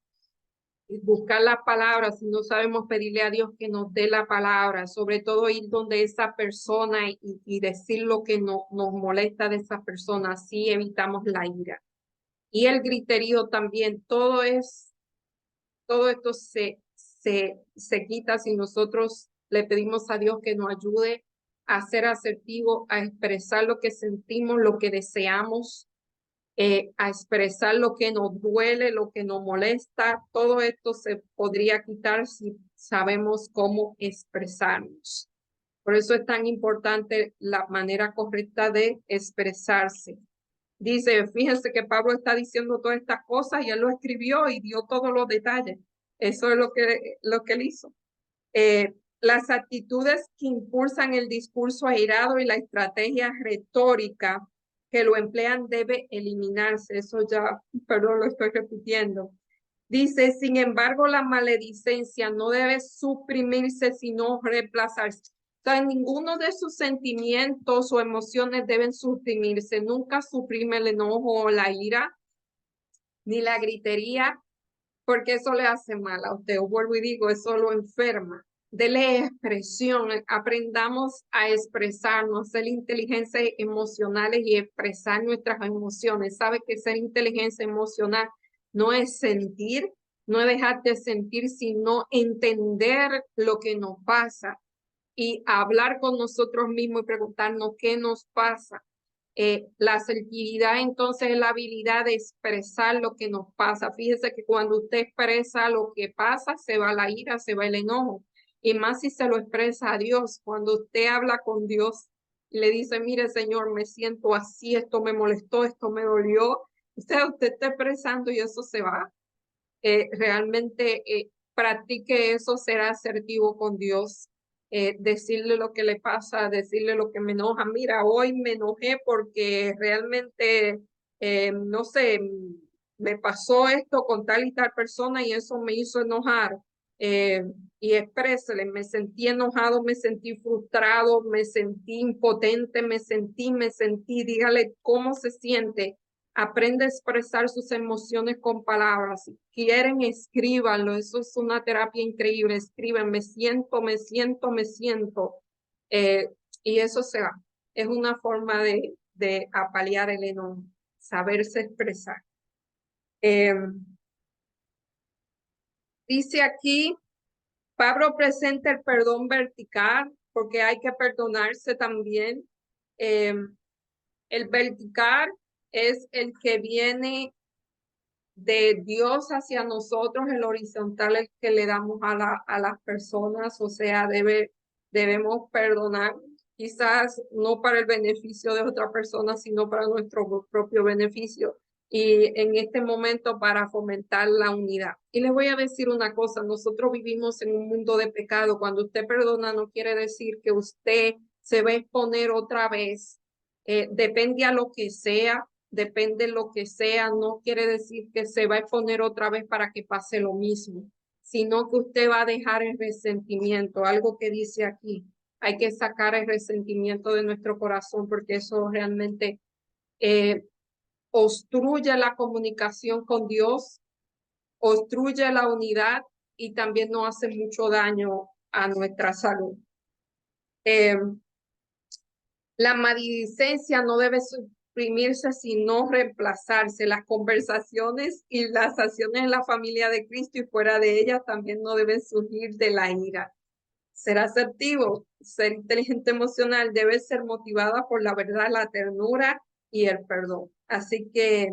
Buscar las palabras. Si no sabemos pedirle a Dios que nos dé la palabra, sobre todo ir donde esa persona y decir lo que nos molesta de esa persona. Así evitamos la ira. Y el griterío también. Todo esto se quita si nosotros le pedimos a Dios que nos ayude a ser asertivo, a expresar lo que sentimos, lo que deseamos, a expresar lo que nos duele, lo que nos molesta. Todo esto se podría quitar si sabemos cómo expresarnos. Por eso es tan importante la manera correcta de expresarse. Dice, fíjense que Pablo está diciendo todas estas cosas y él lo escribió y dio todos los detalles. Eso es lo que él hizo. Las actitudes que impulsan el discurso airado y la estrategia retórica que lo emplean debe eliminarse. Eso ya, perdón, lo estoy repitiendo. Dice, sin embargo, la maledicencia no debe suprimirse, sino reemplazarse. O sea, ninguno de sus sentimientos o emociones deben suprimirse. Nunca suprime el enojo o la ira, ni la gritería, porque eso le hace mal a usted. Vuelvo y digo, eso lo enferma. Dele expresión, aprendamos a expresarnos, ser inteligencias emocionales y expresar nuestras emociones. Sabe que ser inteligencia emocional no es sentir, no es dejar de sentir, sino entender lo que nos pasa y hablar con nosotros mismos y preguntarnos qué nos pasa. La asertividad entonces es la habilidad de expresar lo que nos pasa. Fíjese que cuando usted expresa lo que pasa, se va la ira, se va el enojo. Y más si se lo expresa a Dios. Cuando usted habla con Dios y le dice, mire Señor, me siento así, esto me molestó, esto me dolió. Usted está expresando y eso se va. Realmente practique eso, será asertivo con Dios. Decirle lo que le pasa, decirle lo que me enoja. Mira, hoy me enojé porque realmente, no sé, me pasó esto con tal y tal persona y eso me hizo enojar. Eh, y exprésele, me sentí enojado, me sentí frustrado, me sentí impotente, me sentí, dígale cómo se siente. Aprende a expresar sus emociones con palabras. Si quieren, escríbanlo. Eso es una terapia increíble. Escriben, me siento, me siento, me siento. Eh, y eso se va. Es una forma de apalear el enojo, saberse expresar. Eh, dice aquí, Pablo presenta el perdón vertical, porque hay que perdonarse también. Eh, el vertical es el que viene de Dios hacia nosotros, el horizontal el que le damos a las personas, o sea, debemos perdonar, quizás no para el beneficio de otra persona, sino para nuestro propio beneficio. Y en este momento para fomentar la unidad. Y les voy a decir una cosa, nosotros vivimos en un mundo de pecado. Cuando usted perdona no quiere decir que usted se va a exponer otra vez. Depende a lo que sea, depende lo que sea, no quiere decir que se va a exponer otra vez para que pase lo mismo, sino que usted va a dejar el resentimiento, algo que dice aquí. Hay que sacar el resentimiento de nuestro corazón porque eso realmente obstruye la comunicación con Dios, obstruye la unidad y también nos hace mucho daño a nuestra salud. La maledicencia no debe suprimirse, sino reemplazarse. Las conversaciones y las acciones en la familia de Cristo y fuera de ella también no deben surgir de la ira. Ser asertivo, ser inteligente emocional debe ser motivada por la verdad, la ternura y el perdón. Así que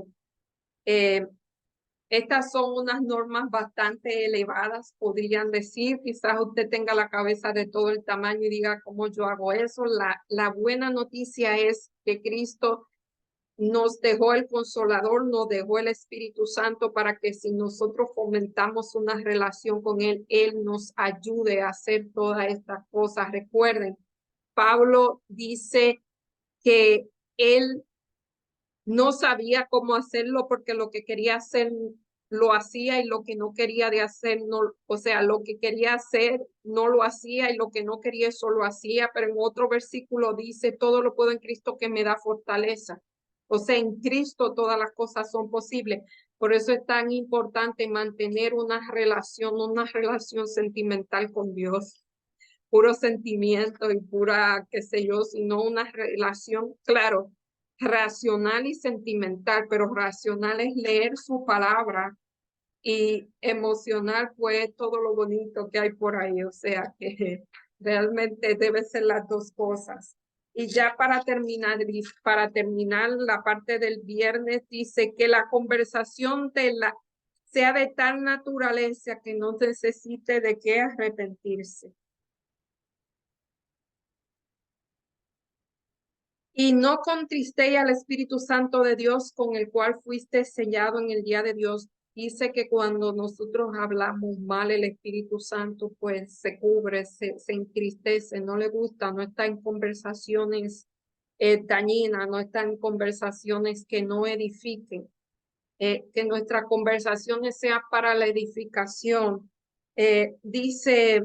estas son unas normas bastante elevadas, podrían decir. Quizás usted tenga la cabeza de todo el tamaño y diga, ¿cómo yo hago eso? La buena noticia es que Cristo nos dejó el Consolador, nos dejó el Espíritu Santo para que si nosotros fomentamos una relación con Él, Él nos ayude a hacer todas estas cosas. Recuerden, Pablo dice que él no sabía cómo hacerlo porque lo que quería hacer lo hacía y lo que no quería de hacer, no, o sea, lo que quería hacer no lo hacía y lo que no quería eso lo hacía, pero en otro versículo dice, todo lo puedo en Cristo que me da fortaleza. O sea, en Cristo todas las cosas son posibles. Por eso es tan importante mantener una relación sentimental con Dios, puro sentimiento y pura, qué sé yo, sino una relación, claro, racional y sentimental, pero racional es leer su palabra y emocional pues todo lo bonito que hay por ahí, o sea que realmente debe ser las dos cosas. Y ya para terminar la parte del viernes, dice que la conversación sea de tal naturaleza que no necesite de qué arrepentirse. Y no contristéis al Espíritu Santo de Dios, con el cual fuiste sellado en el día de Dios. Dice que cuando nosotros hablamos mal, el Espíritu Santo pues se cubre, se entristece, no le gusta, no está en conversaciones dañinas, no está en conversaciones que no edifiquen, que nuestras conversaciones sean para la edificación. Dice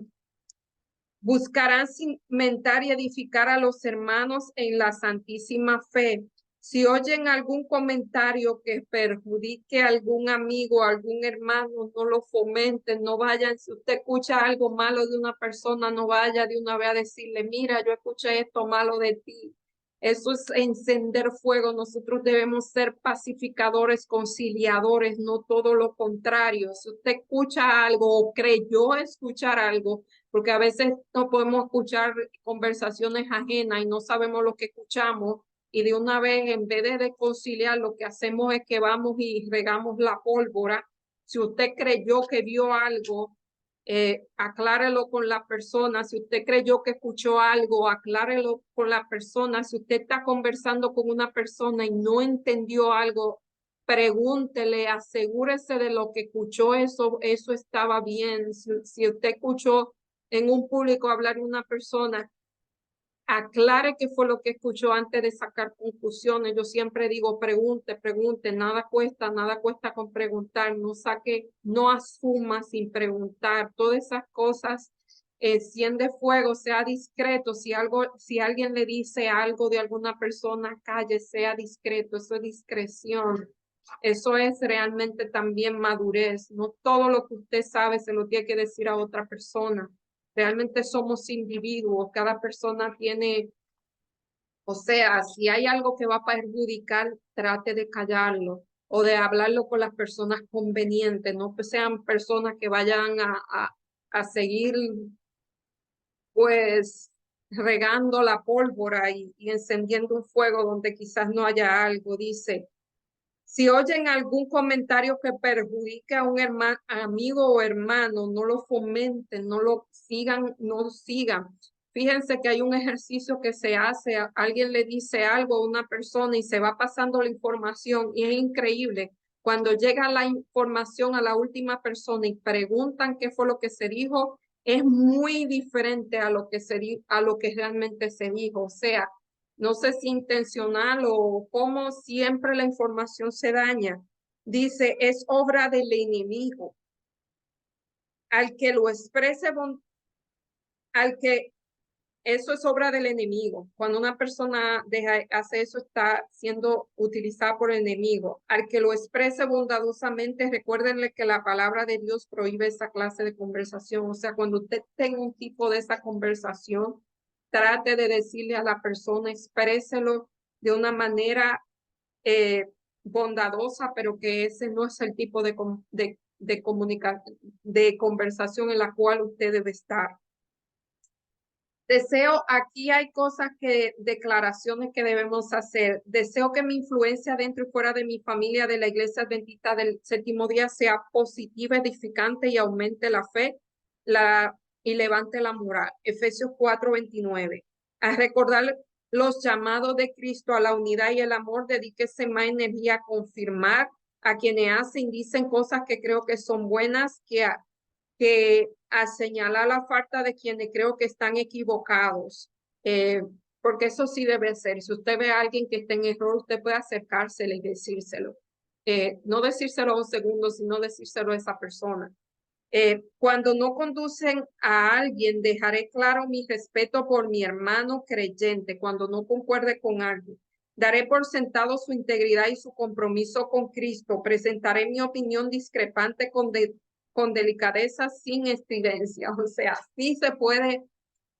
buscarán cimentar y edificar a los hermanos en la santísima fe. Si oyen algún comentario que perjudique a algún amigo, a algún hermano, no lo fomenten, no vayan. Si usted escucha algo malo de una persona, no vaya de una vez a decirle, mira, yo escuché esto malo de ti. Eso es encender fuego. Nosotros debemos ser pacificadores, conciliadores, no todo lo contrario. Si usted escucha algo o creyó escuchar algo, porque a veces no podemos escuchar conversaciones ajenas y no sabemos lo que escuchamos, y de una vez, en vez de conciliar, lo que hacemos es que vamos y regamos la pólvora. Si usted creyó que vio algo, aclárelo con la persona. Si usted creyó que escuchó algo, aclárelo con la persona. Si usted está conversando con una persona y no entendió algo, pregúntele, asegúrese de lo que escuchó, eso estaba bien. Si usted escuchó en un público hablar de una persona, aclare qué fue lo que escuchó antes de sacar conclusiones. Yo siempre digo, pregunte, nada cuesta con preguntar, no asuma sin preguntar, todas esas cosas. Enciende fuego, sea discreto, si alguien le dice algo de alguna persona, calle, sea discreto, eso es discreción. Eso es realmente también madurez. No todo lo que usted sabe se lo tiene que decir a otra persona. Realmente somos individuos, cada persona tiene, o sea, si hay algo que va a perjudicar, trate de callarlo o de hablarlo con las personas convenientes, no que sean personas que vayan a seguir pues regando la pólvora y encendiendo un fuego donde quizás no haya algo. Dice, si oyen algún comentario que perjudique a un hermano, amigo o hermano, no lo fomenten, no lo sigan, no lo sigan. Fíjense que hay un ejercicio que se hace, alguien le dice algo a una persona y se va pasando la información y es increíble. Cuando llega la información a la última persona y preguntan qué fue lo que se dijo, es muy diferente a lo que a lo que realmente se dijo. O sea, no sé si intencional o cómo siempre la información se daña. Dice, es obra del enemigo. Al que lo exprese, al que eso es obra del enemigo. Cuando una persona hace eso, está siendo utilizada por el enemigo. Al que lo exprese bondadosamente, recuérdenle que la palabra de Dios prohíbe esa clase de conversación. O sea, cuando usted tenga un tipo de esa conversación, trate de decirle a la persona, expréselo de una manera eh, bondadosa, pero que ese no es el tipo de conversación en la cual usted debe estar. Deseo, aquí hay declaraciones que debemos hacer. Deseo que mi influencia dentro y fuera de mi familia, de la Iglesia Adventista del Séptimo Día, sea positiva, edificante y aumente la fe y levante la moral. Efesios 4:29. A recordar los llamados de Cristo a la unidad y el amor, dedíquese más energía a confirmar a quienes hacen y dicen cosas que creo que son buenas, que a señalar la falta de quienes creo que están equivocados, porque eso sí debe ser. Si usted ve a alguien que está en error, usted puede acercársele y decírselo. no decírselo a un segundo, sino decírselo a esa persona. Cuando no conducen a alguien, dejaré claro mi respeto por mi hermano creyente cuando no concuerde con alguien. Daré por sentado su integridad y su compromiso con Cristo. Presentaré mi opinión discrepante con delicadeza, sin estridencia. O sea, sí se puede,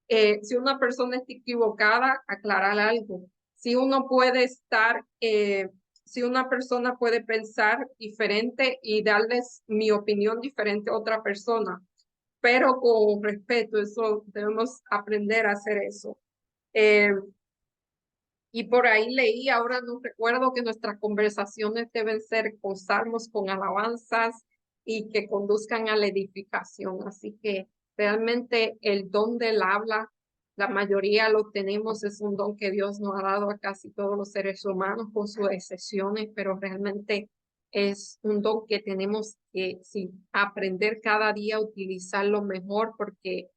si una persona está equivocada, aclarar algo. Si uno puede estar, si una persona puede pensar diferente y darles mi opinión diferente a otra persona, pero con respeto, eso debemos aprender a hacer eso. Y por ahí leí, ahora no recuerdo, que nuestras conversaciones deben ser con salmos, con alabanzas y que conduzcan a la edificación. Así que realmente el don del habla, la mayoría lo tenemos, es un don que Dios nos ha dado a casi todos los seres humanos, con sus excepciones, pero realmente es un don que tenemos que sí, aprender cada día a utilizarlo mejor, porque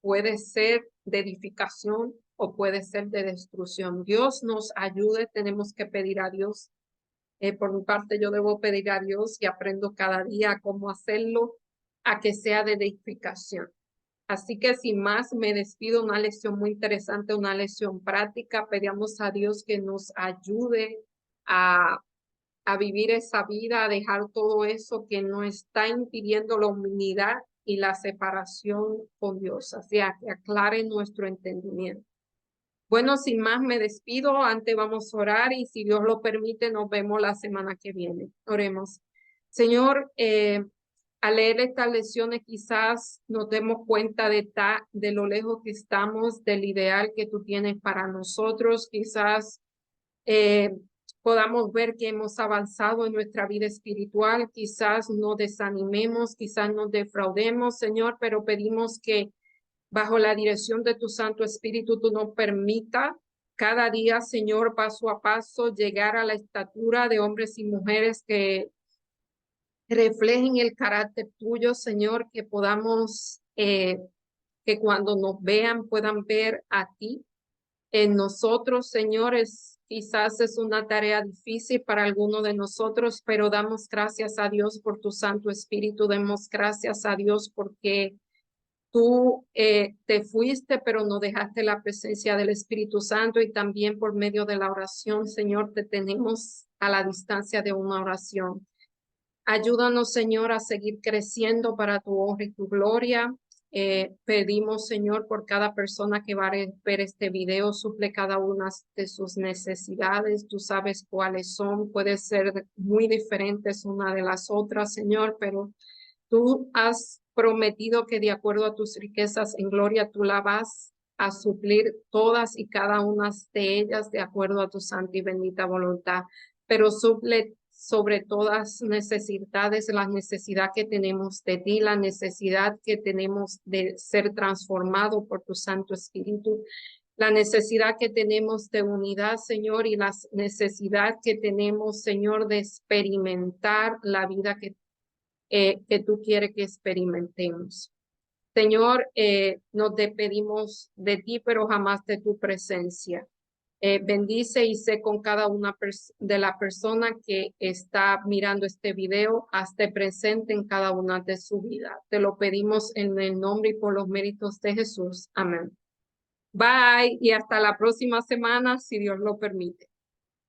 puede ser de edificación o puede ser de destrucción. Dios nos ayude, tenemos que pedir a Dios. Por mi parte, yo debo pedir a Dios y aprendo cada día cómo hacerlo, a que sea de edificación. Así que sin más, me despido. Una lección muy interesante, una lección práctica. Pedimos a Dios que nos ayude a, a vivir esa vida, a dejar todo eso que nos está impidiendo la unidad y la separación con Dios. O sea, que aclare nuestro entendimiento. Bueno, sin más me despido. Antes vamos a orar y si Dios lo permite, nos vemos la semana que viene. Oremos. Señor, al leer estas lecciones quizás nos demos cuenta de lo lejos que estamos del ideal que tú tienes para nosotros. Quizás eh, podamos ver que hemos avanzado en nuestra vida espiritual. Quizás nos desanimemos, quizás nos defraudemos, Señor, pero pedimos que bajo la dirección de tu Santo Espíritu, tú nos permita cada día, Señor, paso a paso, llegar a la estatura de hombres y mujeres que reflejen el carácter tuyo, Señor, que podamos, que cuando nos vean puedan ver a ti en nosotros, señores. Quizás es una tarea difícil para algunos de nosotros, pero damos gracias a Dios por tu Santo Espíritu, demos gracias a Dios porque tú te fuiste, pero no dejaste la presencia del Espíritu Santo, y también por medio de la oración, Señor, te tenemos a la distancia de una oración. Ayúdanos, Señor, a seguir creciendo para tu honra y tu gloria. Pedimos, Señor, por cada persona que va a ver este video, suple cada una de sus necesidades. Tú sabes cuáles son, puede ser muy diferentes una de las otras, Señor, pero tú has prometido que de acuerdo a tus riquezas en gloria, tú la vas a suplir todas y cada una de ellas de acuerdo a tu santa y bendita voluntad. Pero suple sobre todas necesidades, la necesidad que tenemos de ti, la necesidad que tenemos de ser transformado por tu Santo Espíritu, la necesidad que tenemos de unidad, Señor, y la necesidad que tenemos, Señor, de experimentar la vida que tú quieres que experimentemos. Señor, nos despedimos de ti, pero jamás de tu presencia. Bendice y sé con cada una de la persona que está mirando este video, hazte presente en cada una de su vida. Te lo pedimos en el nombre y por los méritos de Jesús. Amén. Bye y hasta la próxima semana, si Dios lo permite.